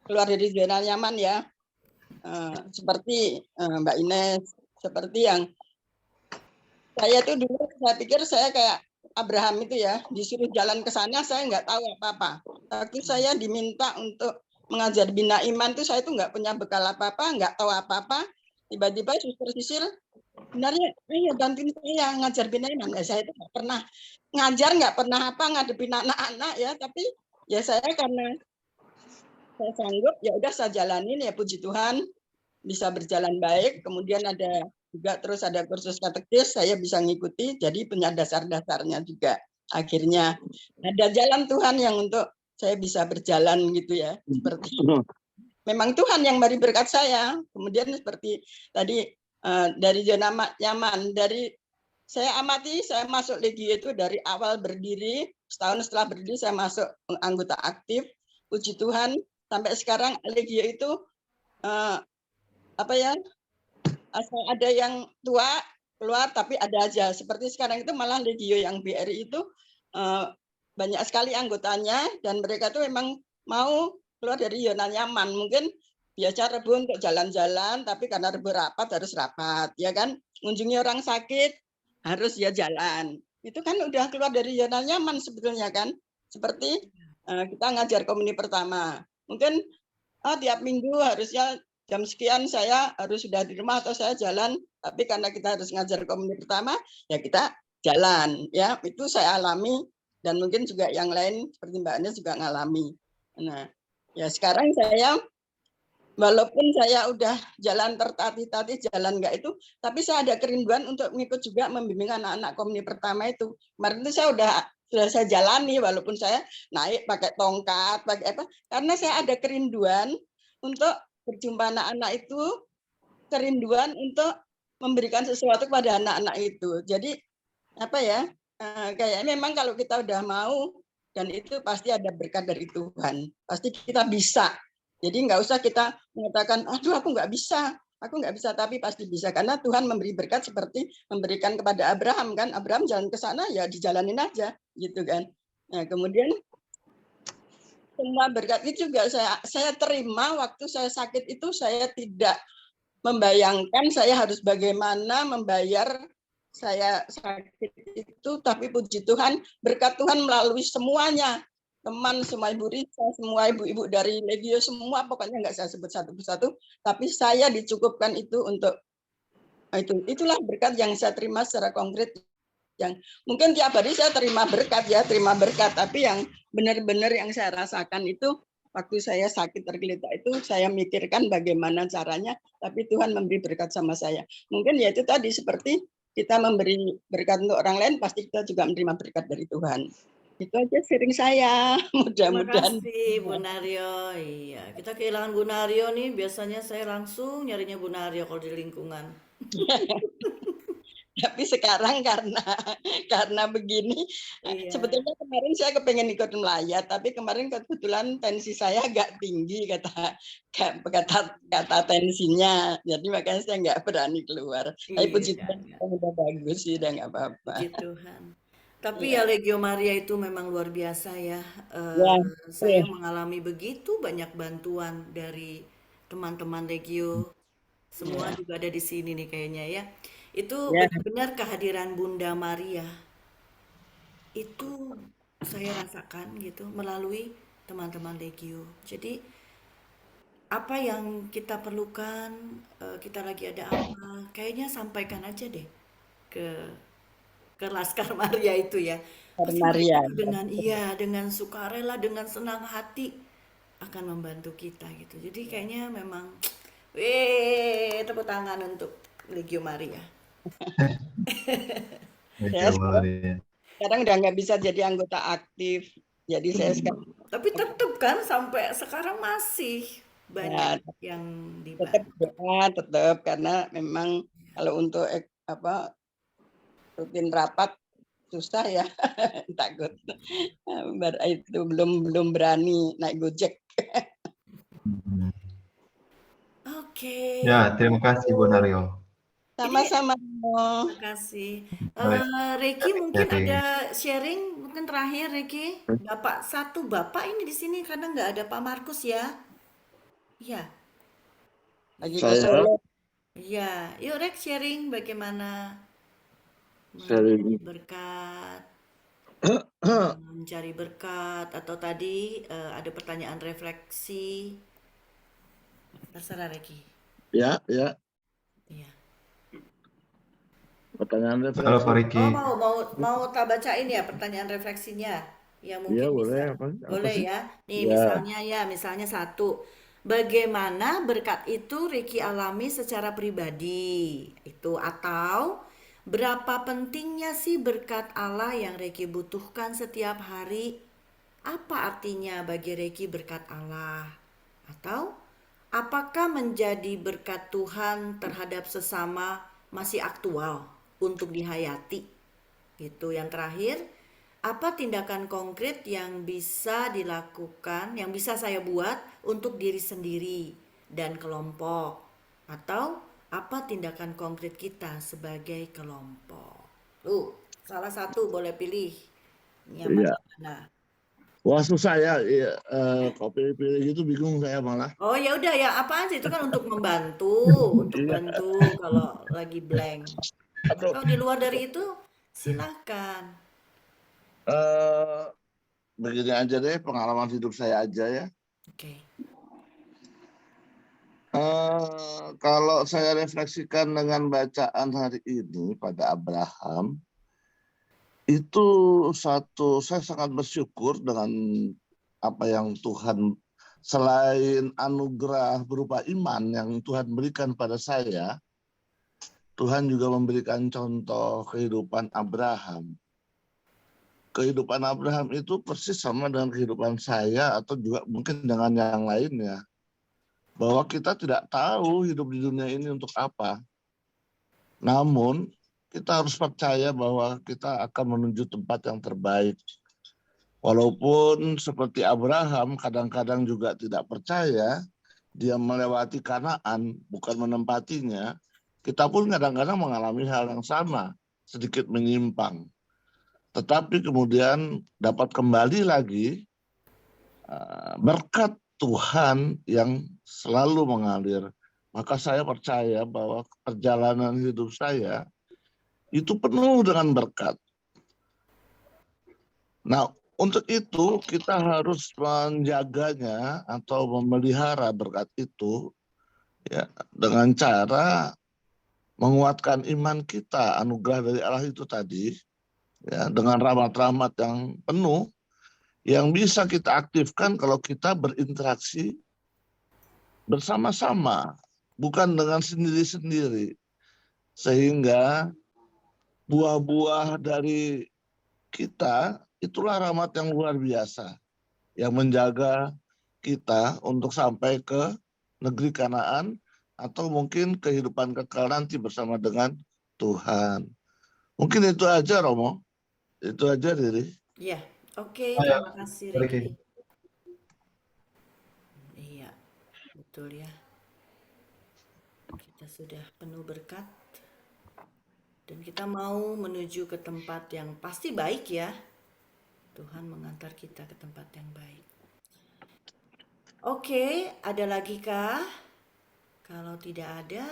keluar dari zona nyaman ya. Seperti Mbak Ines, seperti yang saya tuh dulu saya pikir saya kayak Abraham itu ya, disuruh jalan ke sana saya nggak tahu apa-apa. Waktu saya diminta untuk mengajar bina iman tuh saya tuh nggak punya bekal apa-apa, nggak tahu apa-apa. Tiba-tiba Suster Sisil, sebenarnya ayo bantuin saya ngajar bina iman. Ya, saya itu nggak pernah ngajar, nggak pernah apa ngadepin anak-anak ya, tapi ya saya karena saya sanggup, ya udah saya jalanin ya, puji Tuhan bisa berjalan baik. Kemudian ada juga terus ada kursus katekis, saya bisa ngikuti, jadi punya dasar-dasarnya juga. Akhirnya ada jalan Tuhan yang untuk saya bisa berjalan gitu ya. Seperti memang Tuhan yang beri berkat saya. Kemudian seperti tadi dari zona nyaman, dari saya amati, saya masuk Legio itu dari awal berdiri, setahun setelah berdiri saya masuk anggota aktif. Puji Tuhan, sampai sekarang Legio itu asal ada yang tua keluar, tapi ada aja. Seperti sekarang itu malah Legio yang BRI itu banyak sekali anggotanya, dan mereka tuh memang mau keluar dari zona nyaman. Mungkin biasa Rebu untuk jalan-jalan, tapi karena Rebu rapat harus rapat, ya kan? Mengunjungi orang sakit harus ya jalan. Itu kan udah keluar dari zona nyaman sebetulnya kan? Seperti kita ngajar komuni pertama. Mungkin tiap minggu harusnya jam sekian saya harus sudah di rumah atau saya jalan, tapi karena kita harus ngajar komuni pertama, ya kita jalan. Ya, itu saya alami, dan mungkin juga yang lain seperti Mbak Anies juga ngalami. Nah, ya sekarang saya, walaupun saya udah jalan tertatih-tatih, jalan enggak itu, tapi saya ada kerinduan untuk mengikut juga membimbing anak-anak komuni pertama itu. Kemarin itu saya sudah saya jalani, walaupun saya naik pakai tongkat, pakai apa, karena saya ada kerinduan untuk berjumpa anak-anak itu, kerinduan untuk memberikan sesuatu kepada anak-anak itu. Jadi apa ya? Kayak memang kalau kita udah mau dan itu pasti ada berkat dari Tuhan. Pasti kita bisa. Jadi nggak usah kita mengatakan, aduh aku nggak bisa, tapi pasti bisa. Karena Tuhan memberi berkat seperti memberikan kepada Abraham kan. Abraham jalan ke sana ya dijalanin aja gitu kan. Nah kemudian semua berkat itu juga saya terima waktu saya sakit itu. Saya tidak membayangkan saya harus bagaimana membayar saya sakit itu, tapi puji Tuhan berkat Tuhan melalui semuanya, teman, semua Ibu Risa, semua ibu-ibu dari Legio, semua pokoknya nggak saya sebut satu persatu, tapi saya dicukupkan itu untuk itulah berkat yang saya terima secara konkret. Yang mungkin tiap hari saya terima berkat, tapi yang benar-benar yang saya rasakan itu waktu saya sakit tergeletak itu saya mikirkan bagaimana caranya, tapi Tuhan memberi berkat sama saya. Mungkin ya itu tadi seperti kita memberi berkat untuk orang lain, pasti kita juga menerima berkat dari Tuhan. Itu aja sharing saya. Mudah-mudahan. Terima kasih Bu Naryo. Iya, kita kehilangan Bu Naryo nih. Biasanya saya langsung nyarinya Bu Naryo kalau di lingkungan. Tapi sekarang karena begini, sebetulnya kemarin saya kepengen ikut melayat, tapi kemarin kebetulan tensi saya agak tinggi kata tensinya, jadi makanya saya nggak berani keluar. Tapi puji Tuhan udah bagus sih, udah nggak apa-apa. Puji Tuhan. Tapi ya Legio Maria itu memang luar biasa ya. Saya mengalami begitu banyak bantuan dari teman-teman Legio. Semua juga ada di sini nih kayaknya ya. Itu benar-benar kehadiran Bunda Maria. Itu saya rasakan gitu melalui teman-teman Legio. Jadi apa yang kita perlukan, kita lagi ada apa, kayaknya sampaikan aja deh ke Laskar Maria itu ya. Pasti Maria. Dengan sukarela, dengan senang hati akan membantu kita gitu. Jadi kayaknya memang tepuk tangan untuk Legio Maria. Sekarang udah nggak bisa jadi anggota aktif, jadi saya sekarang. Tapi tetap kan sampai sekarang masih banyak yang dibantu. Tetap karena memang kalau untuk rutin rapat susah ya, takut. Itu belum berani naik Gojek. Oke. Ya, terima kasih Bu Naryo. Sama-sama. Terima kasih. Reki mungkin ada sharing mungkin terakhir Reki. Bapak ini di sini karena nggak ada Pak Markus ya. Iya. Lagi ke Solo. Iya, yuk Rek sharing bagaimana mencari berkat atau tadi ada pertanyaan refleksi. Terserah Reki. Ya. Iya. Pertanyaan refleksi. Halo Pak Riki. Mau tak bacain ya pertanyaan refleksinya? Ya mungkin ya, boleh, bisa. Boleh ya. Nih misalnya satu. Bagaimana berkat itu Riki alami secara pribadi? Itu atau berapa pentingnya sih berkat Allah yang Riki butuhkan setiap hari? Apa artinya bagi Riki berkat Allah? Atau apakah menjadi berkat Tuhan terhadap sesama masih aktual untuk dihayati? Itu yang terakhir. Apa tindakan konkret yang bisa dilakukan, yang bisa saya buat untuk diri sendiri dan kelompok? Atau apa tindakan konkret kita sebagai kelompok? Salah satu boleh pilih. Nyaman mana? Wah susah ya, kalau pilih-pilih gitu bingung saya malah. Oh ya udah ya, apaan sih itu kan untuk membantu, bantu kalau lagi blank. Kalau di luar dari itu silakan. Begini aja deh, pengalaman hidup saya aja ya. Oke. Kalau saya refleksikan dengan bacaan hari ini pada Abraham, itu saya sangat bersyukur dengan apa yang Tuhan, selain anugerah berupa iman yang Tuhan berikan pada saya, Tuhan juga memberikan contoh kehidupan Abraham. Kehidupan Abraham itu persis sama dengan kehidupan saya atau juga mungkin dengan yang lainnya. Bahwa kita tidak tahu hidup di dunia ini untuk apa. Namun kita harus percaya bahwa kita akan menuju tempat yang terbaik. Walaupun seperti Abraham kadang-kadang juga tidak percaya, dia melewati Kanaan, bukan menempatinya. Kita pun kadang-kadang mengalami hal yang sama, sedikit menyimpang. Tetapi kemudian dapat kembali lagi berkat Tuhan yang selalu mengalir. Maka saya percaya bahwa perjalanan hidup saya itu penuh dengan berkat. Nah, untuk itu kita harus menjaganya atau memelihara berkat itu ya dengan cara menguatkan iman kita, anugerah dari Allah itu tadi ya dengan rahmat-rahmat yang penuh yang bisa kita aktifkan kalau kita berinteraksi bersama-sama, bukan dengan sendiri-sendiri. Sehingga buah-buah dari kita itulah rahmat yang luar biasa yang menjaga kita untuk sampai ke negeri Kanaan atau mungkin kehidupan kekal nanti bersama dengan Tuhan. Mungkin itu aja, Romo. Itu aja, Riri. Ya, oke, terima kasih Ricky. Iya, betul ya. Kita sudah penuh berkat dan kita mau menuju ke tempat yang pasti baik ya. Tuhan mengantar kita ke tempat yang baik. Oke, ada lagi kah? Kalau tidak ada,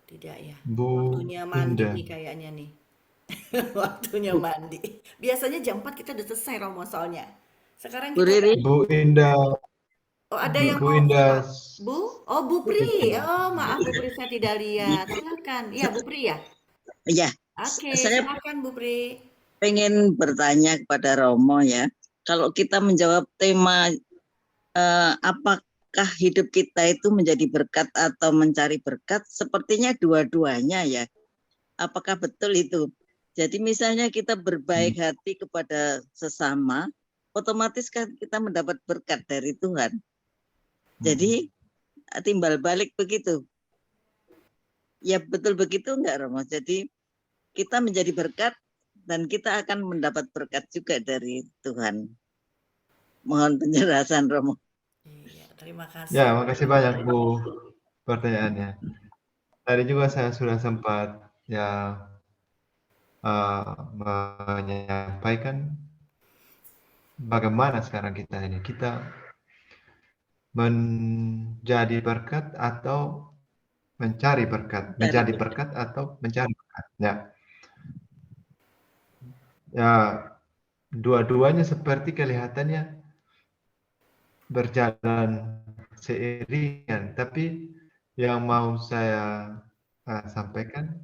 tidak ya. Waktunya mandi nih kayaknya nih. Waktunya mandi. Biasanya jam 4 kita udah selesai Romo soalnya. Sekarang kita Bu Indah. Oh, ada yang Bu mau Indah. Bu? Oh, Bu Pri. Oh, maaf Bu Pri saya tidak lihat. Silakan. Iya, Bu Pri ya? Iya. Oke, Saya silakan Bu Pri. pengen bertanya kepada Romo ya. Kalau kita menjawab tema apakah hidup kita itu menjadi berkat atau mencari berkat, sepertinya dua-duanya ya. Apakah betul itu? Jadi misalnya kita berbaik hati kepada sesama, otomatis kan kita mendapat berkat dari Tuhan. Jadi timbal balik begitu. Ya betul begitu enggak Romo? Jadi kita menjadi berkat dan kita akan mendapat berkat juga dari Tuhan. Mohon penjelasan Romo. Iya, terima kasih. Ya, makasih banyak Bu pertanyaannya. Tadi juga saya sudah sempat ya menyampaikan bagaimana sekarang kita ini. Kita menjadi berkat atau mencari berkat, menjadi berkat atau mencari berkat. Ya, ya dua-duanya seperti kelihatannya berjalan seiringan, tapi yang mau saya sampaikan,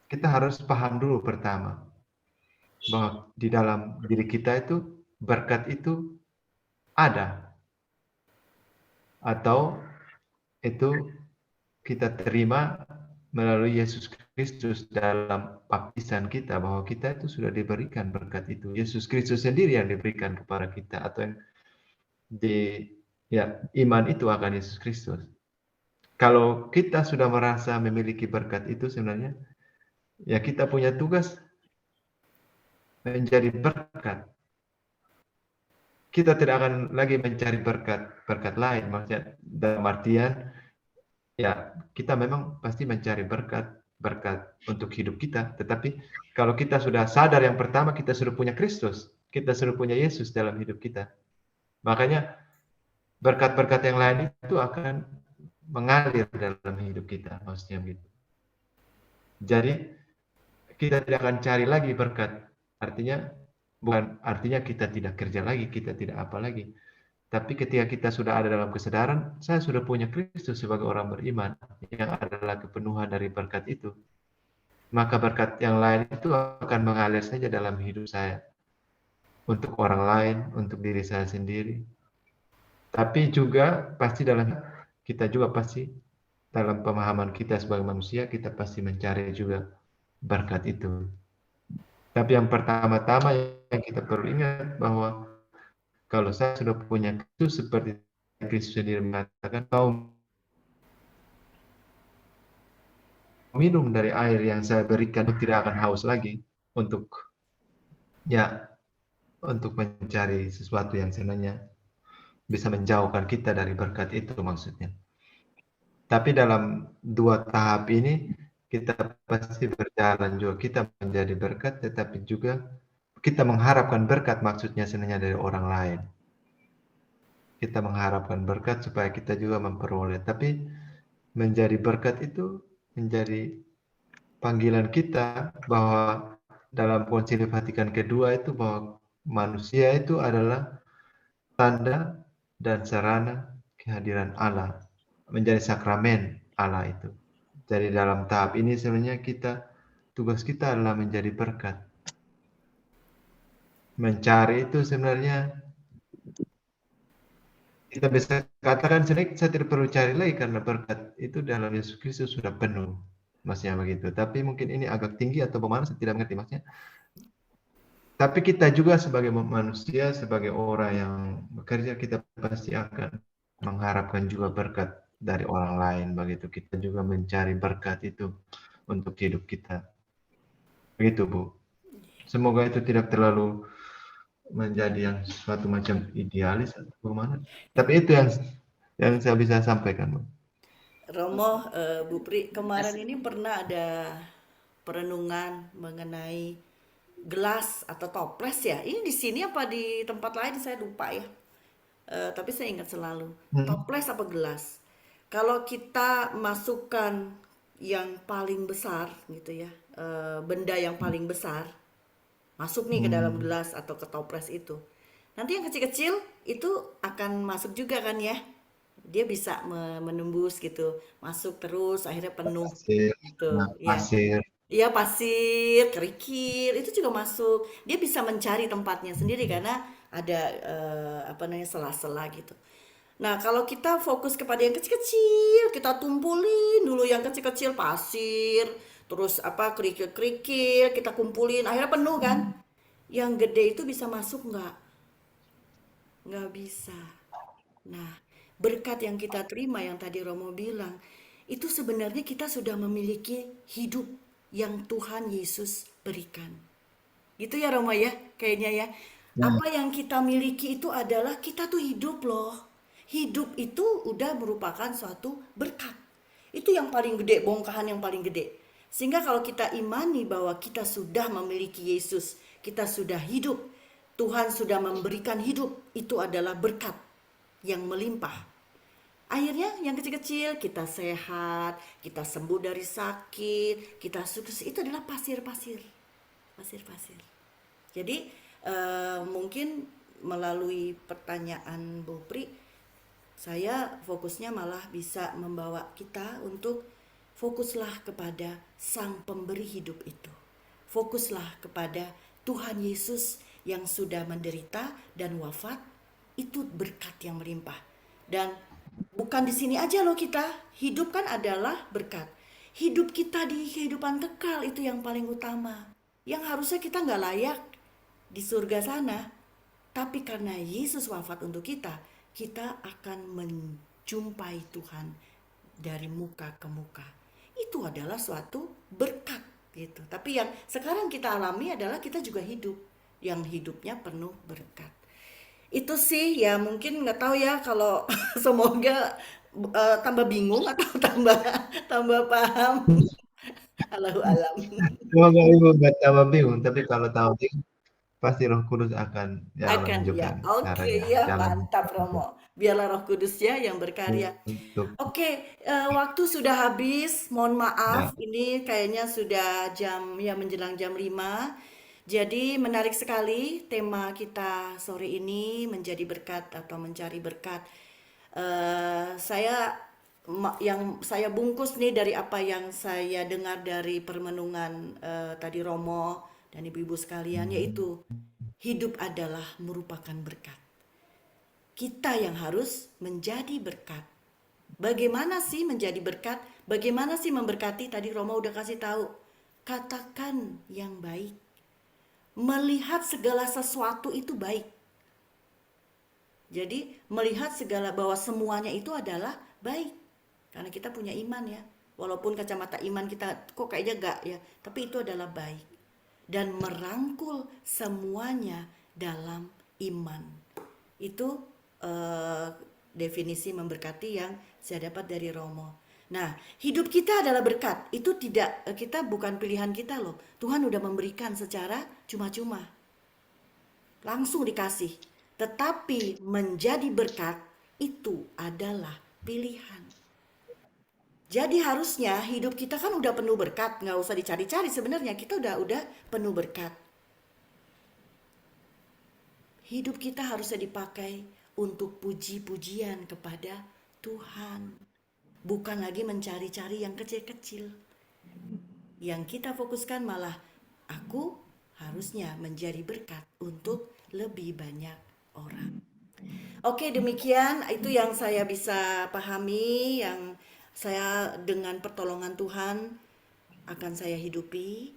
kita harus paham dulu pertama bahwa di dalam diri kita itu berkat itu ada atau itu kita terima melalui Yesus Kristus dalam baptisan kita, bahwa kita itu sudah diberikan berkat itu. Yesus Kristus sendiri yang diberikan kepada kita, atau yang iman itu akan Yesus Kristus. Kalau kita sudah merasa memiliki berkat itu, sebenarnya ya kita punya tugas menjadi berkat. Kita tidak akan lagi mencari berkat lain, maksudnya dalam artian ya kita memang pasti mencari berkat untuk hidup kita, tetapi kalau kita sudah sadar yang pertama kita sudah punya Kristus, kita sudah punya Yesus dalam hidup kita, makanya berkat-berkat yang lain itu akan mengalir dalam hidup kita, maksudnya begitu. Jadi kita tidak akan cari lagi berkat, artinya bukan artinya kita tidak kerja lagi, kita tidak apa lagi. Tapi ketika kita sudah ada dalam kesadaran, saya sudah punya Kristus sebagai orang beriman, yang adalah kepenuhan dari berkat itu, maka berkat yang lain itu akan mengalir saja dalam hidup saya, untuk orang lain, untuk diri saya sendiri. Tapi juga pasti kita juga pasti dalam pemahaman kita sebagai manusia, kita pasti mencari juga berkat itu. Tapi yang pertama-tama yang kita perlu ingat bahwa kalau saya sudah punya Kristus seperti Kristus sendiri mengatakan, kau minum dari air yang saya berikan tidak akan haus lagi untuk mencari sesuatu yang sebenarnya bisa menjauhkan kita dari berkat itu maksudnya. Tapi dalam 2 tahap ini kita pasti berjalan juga, kita menjadi berkat tetapi juga kita mengharapkan berkat maksudnya sebenarnya dari orang lain. Kita mengharapkan berkat supaya kita juga memperoleh, tapi menjadi berkat itu menjadi panggilan kita bahwa dalam Konsili Vatikan kedua itu bahwa manusia itu adalah tanda dan sarana kehadiran Allah, menjadi sakramen Allah itu. Jadi dalam tahap ini sebenarnya tugas kita adalah menjadi berkat. Mencari itu sebenarnya kita bisa katakan sebenarnya saya tidak perlu cari lagi karena berkat itu dalam Yesus Kristus sudah penuh. Maksudnya begitu. Tapi mungkin ini agak tinggi atau bagaimana, saya tidak mengerti maksudnya. Tapi kita juga sebagai manusia, sebagai orang yang bekerja, kita pasti akan mengharapkan juga berkat dari orang lain. Begitu kita juga mencari berkat itu untuk hidup kita. Begitu, Bu. Semoga itu tidak terlalu menjadi yang suatu macam idealis atau bagaimana. Tapi itu yang saya bisa sampaikan, Bu. Romo, Bu Pri, kemarin ini pernah ada perenungan mengenai gelas atau toples ya. Ini di sini apa di tempat lain saya lupa ya. Tapi saya ingat selalu. Toples apa gelas? Kalau kita masukkan yang paling besar gitu ya, benda yang paling besar masuk nih ke dalam gelas atau ke toples itu. Nanti yang kecil-kecil itu akan masuk juga kan ya. Dia bisa menembus gitu, masuk terus akhirnya penuh gitu. Pasir. Iya, pasir, kerikil itu juga masuk. Dia bisa mencari tempatnya sendiri karena ada sela-sela gitu. Nah, kalau kita fokus kepada yang kecil-kecil, kita tumpulin dulu yang kecil-kecil, pasir, terus kerikil-kerikil, kita kumpulin, akhirnya penuh kan? Yang gede itu bisa masuk nggak? Nggak bisa. Nah, berkat yang kita terima yang tadi Romo bilang, itu sebenarnya kita sudah memiliki hidup yang Tuhan Yesus berikan. Gitu ya Romo ya, kayaknya ya. Apa yang kita miliki itu adalah kita tuh hidup loh. Hidup itu udah merupakan suatu berkat. Itu yang paling gede, bongkahan yang paling gede. Sehingga kalau kita imani bahwa kita sudah memiliki Yesus, kita sudah hidup, Tuhan sudah memberikan hidup, itu adalah berkat yang melimpah. Akhirnya yang kecil-kecil kita sehat, kita sembuh dari sakit, kita sukses, itu adalah pasir-pasir. Pasir-pasir. Jadi mungkin melalui pertanyaan Bu Pri, saya fokusnya malah bisa membawa kita untuk fokuslah kepada Sang Pemberi hidup itu. Fokuslah kepada Tuhan Yesus yang sudah menderita dan wafat, itu berkat yang melimpah. Dan bukan di sini aja loh kita, hidup kan adalah berkat. Hidup kita di kehidupan kekal itu yang paling utama. Yang harusnya kita nggak layak di surga sana. Tapi karena Yesus wafat untuk kita akan menjumpai Tuhan dari muka ke muka. Itu adalah suatu berkat gitu. Tapi yang sekarang kita alami adalah kita juga hidup yang hidupnya penuh berkat. Itu sih ya, mungkin nggak tahu ya, kalau semoga tambah bingung atau tambah paham. Allahu alam. Semoga Ibu nggak tambah bingung, tapi kalau tahu pasti Roh Kudus akan menunjukkan Oke, caranya. ya mantap Romo. Biarlah Roh Kudus ya yang berkarya. Oke, waktu sudah habis. Mohon maaf, ini kayaknya sudah menjelang jam 5. Jadi menarik sekali tema kita sore ini, menjadi berkat atau mencari berkat. Yang saya bungkus nih dari apa yang saya dengar dari permenungan tadi Romo dan ibu-ibu sekalian, yaitu hidup adalah merupakan berkat. Kita yang harus menjadi berkat. Bagaimana sih menjadi berkat? Bagaimana sih memberkati? Tadi Romo udah kasih tahu. Katakan yang baik. Melihat segala sesuatu itu baik. Jadi melihat segala bahwa semuanya itu adalah baik. Karena kita punya iman ya. Walaupun kacamata iman kita kok kayaknya enggak ya, tapi itu adalah baik. Dan merangkul semuanya dalam iman. Itu definisi memberkati yang saya dapat dari Romo. Nah, hidup kita adalah berkat. Itu kita bukan pilihan kita loh. Tuhan udah memberikan secara cuma-cuma. Langsung dikasih. Tetapi menjadi berkat itu adalah pilihan. Jadi harusnya hidup kita kan udah penuh berkat, nggak usah dicari-cari sebenarnya, kita udah penuh berkat. Hidup kita harusnya dipakai untuk puji-pujian kepada Tuhan. Bukan lagi mencari-cari yang kecil-kecil. Yang kita fokuskan malah, aku harusnya menjadi berkat untuk lebih banyak orang. Oke, demikian itu yang saya bisa pahami, yang saya dengan pertolongan Tuhan akan saya hidupi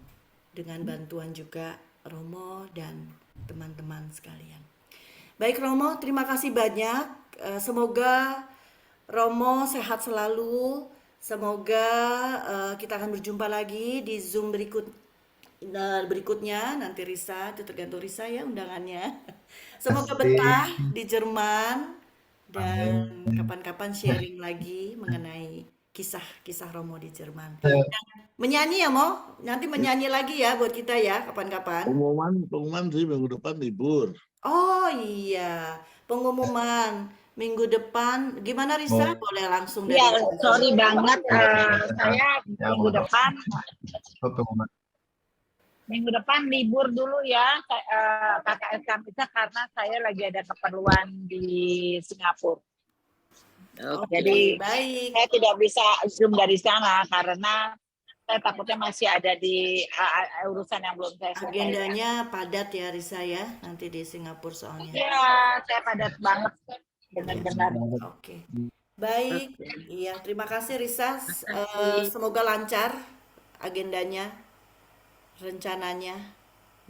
dengan bantuan juga Romo dan teman-teman sekalian. Baik Romo, terima kasih banyak. Semoga Romo sehat selalu. Semoga kita akan berjumpa lagi di Zoom berikutnya. Nanti Risa, itu tergantung Risa ya undangannya. Semoga betah di Jerman. Dan kapan-kapan sharing lagi mengenai kisah-kisah Romo di Jerman. Dan menyanyi ya Mo, nanti menyanyi lagi ya buat kita ya kapan-kapan. Pengumuman sih minggu depan libur. Oh iya, pengumuman minggu depan. Gimana Risa? Boleh langsung dari Iya, sorry banget. Saya minggu depan libur dulu ya, KKS Kamisa, karena saya lagi ada keperluan di Singapura. Jadi baik. Saya tidak bisa Zoom dari sana karena saya takutnya masih ada di urusan yang belum saya selesaikan. Agendanya padat ya Risa ya, nanti di Singapura soalnya. Iya, saya padat banget. Benar-benar. Oke. Baik. Iya, terima kasih Risa. Semoga lancar agendanya, rencananya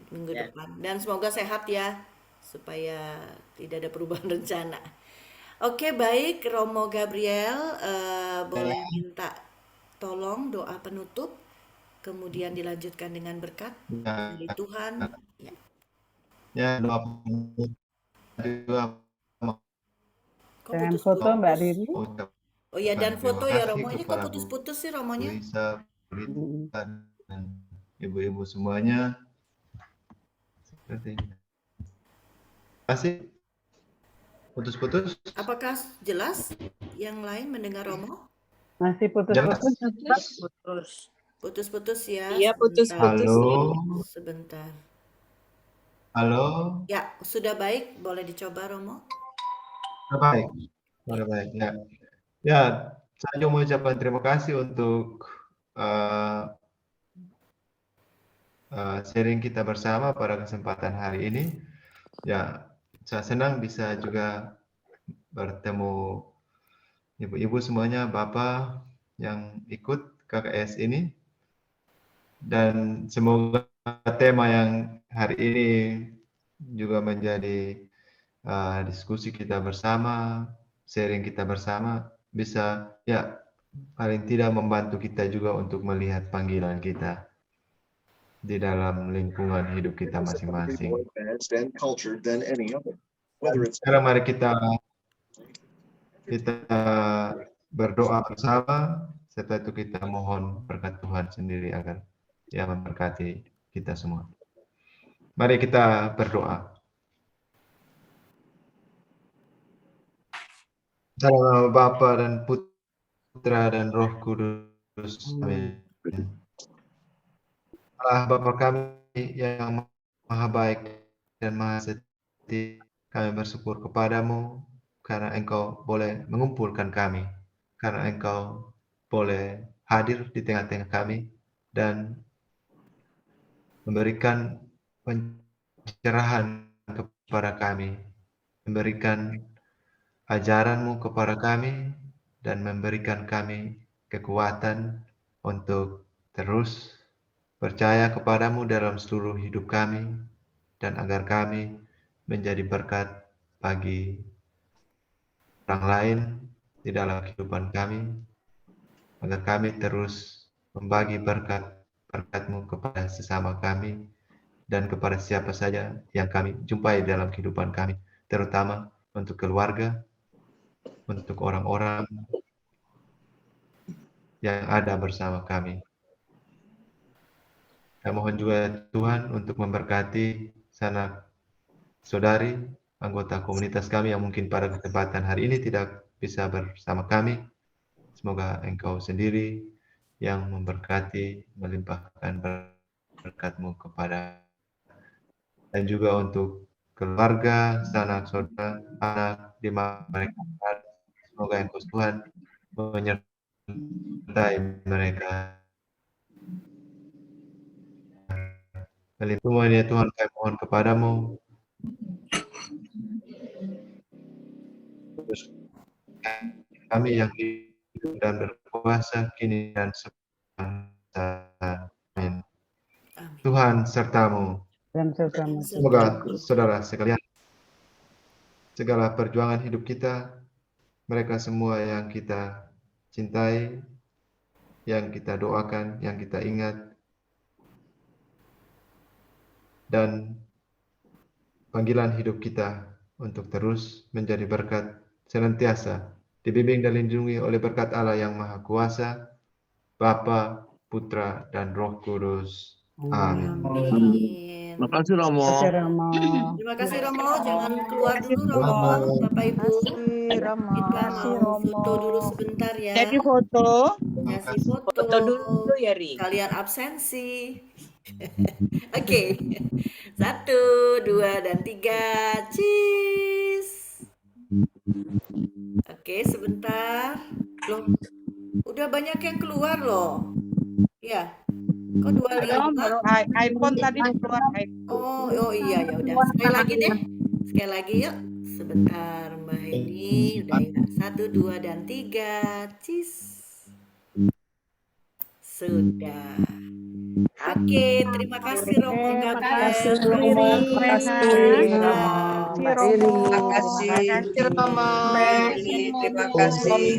minggu depan. Dan semoga sehat ya, supaya tidak ada perubahan rencana. Oke, baik. Romo Gabriel, boleh minta tolong doa penutup, kemudian dilanjutkan dengan berkat dari Tuhan. Ya, doa penutup. Dan foto Mbak Riri. Oh ya, dan foto ya Romo. Ini kok putus-putus sih Romonya? Bisa dan ibu-ibu semuanya. Seperti ini. Kasih. Putus-putus. Apakah jelas yang lain mendengar Romo? Masih putus-putus. Putus-putus ya. Iya, putus-putus. Halo. Sebentar. Halo. Ya, sudah baik. Boleh dicoba Romo? Baik. Baik. Ya. Ya, saya mau ucapkan terima kasih untuk sharing kita bersama pada kesempatan hari ini. Ya, saya senang bisa juga bertemu ibu-ibu semuanya, Bapak yang ikut KKS ini. Dan semoga tema yang hari ini juga menjadi diskusi kita bersama, sharing kita bersama, bisa ya paling tidak membantu kita juga untuk melihat panggilan kita di dalam lingkungan hidup kita masing-masing. Sekarang mari kita berdoa bersama, setelah itu kita mohon berkat Tuhan sendiri agar Dia memberkati kita semua. Mari kita berdoa. Dalam nama Bapa dan Putra dan Roh Kudus. Amin. Allah Bapa kami yang maha baik dan maha setia, kami bersyukur kepadamu karena Engkau boleh mengumpulkan kami, karena Engkau boleh hadir di tengah-tengah kami dan memberikan pencerahan kepada kami, memberikan ajaran-Mu kepada kami, dan memberikan kami kekuatan untuk terus percaya kepadamu dalam seluruh hidup kami, dan agar kami menjadi berkat bagi orang lain di dalam kehidupan kami. agar kami terus membagi berkat-Mu kepada sesama kami dan kepada siapa saja yang kami jumpai dalam kehidupan kami, terutama untuk keluarga, untuk orang-orang yang ada bersama kami. Kami mohon juga Tuhan untuk memberkati sanak saudari, anggota komunitas kami yang mungkin pada kesempatan hari ini tidak bisa bersama kami. Semoga Engkau sendiri yang memberkati, melimpahkan berkat-Mu kepada, dan juga untuk keluarga, sanak saudara, anak di mana mereka berada. Semoga Engkau Tuhan menyertai mereka. Semua ini Tuhan kami mohon kepadamu. Kami yang hidup dan berkuasa kini dan selamanya. Amin. Tuhan sertamu. Dan sertamu. Semoga saudara sekalian, segala perjuangan hidup kita, mereka semua yang kita cintai, yang kita doakan, yang kita ingat, dan panggilan hidup kita untuk terus menjadi berkat, senantiasa dibimbing dan dilindungi oleh berkat Allah yang Maha Kuasa, Bapa, Putra, dan Roh Kudus. Amin. Terima kasih Romo. Terima kasih Romo. Jangan keluar dulu Romo, Bapak Ibu. Kita mau foto dulu sebentar ya. Jadi foto. Kasih foto dulu ya, Ri. Kalian absensi. Oke. 1, 2, dan 3. Cheese. Oke, sebentar. Loh, udah banyak yang keluar loh. Ya. Kok 25? iPhone tadi keluar iPhone. Oh iya ya udah. Sekali lagi deh. Sekali lagi yuk. Sebentar Mbak ini udah ya. 1, 2, dan 3. Cheese. Sudah. Oke, terima kasih Romo. Terima kasih Romo. Terima kasih Romo. Terima kasih Romo. Terima kasih.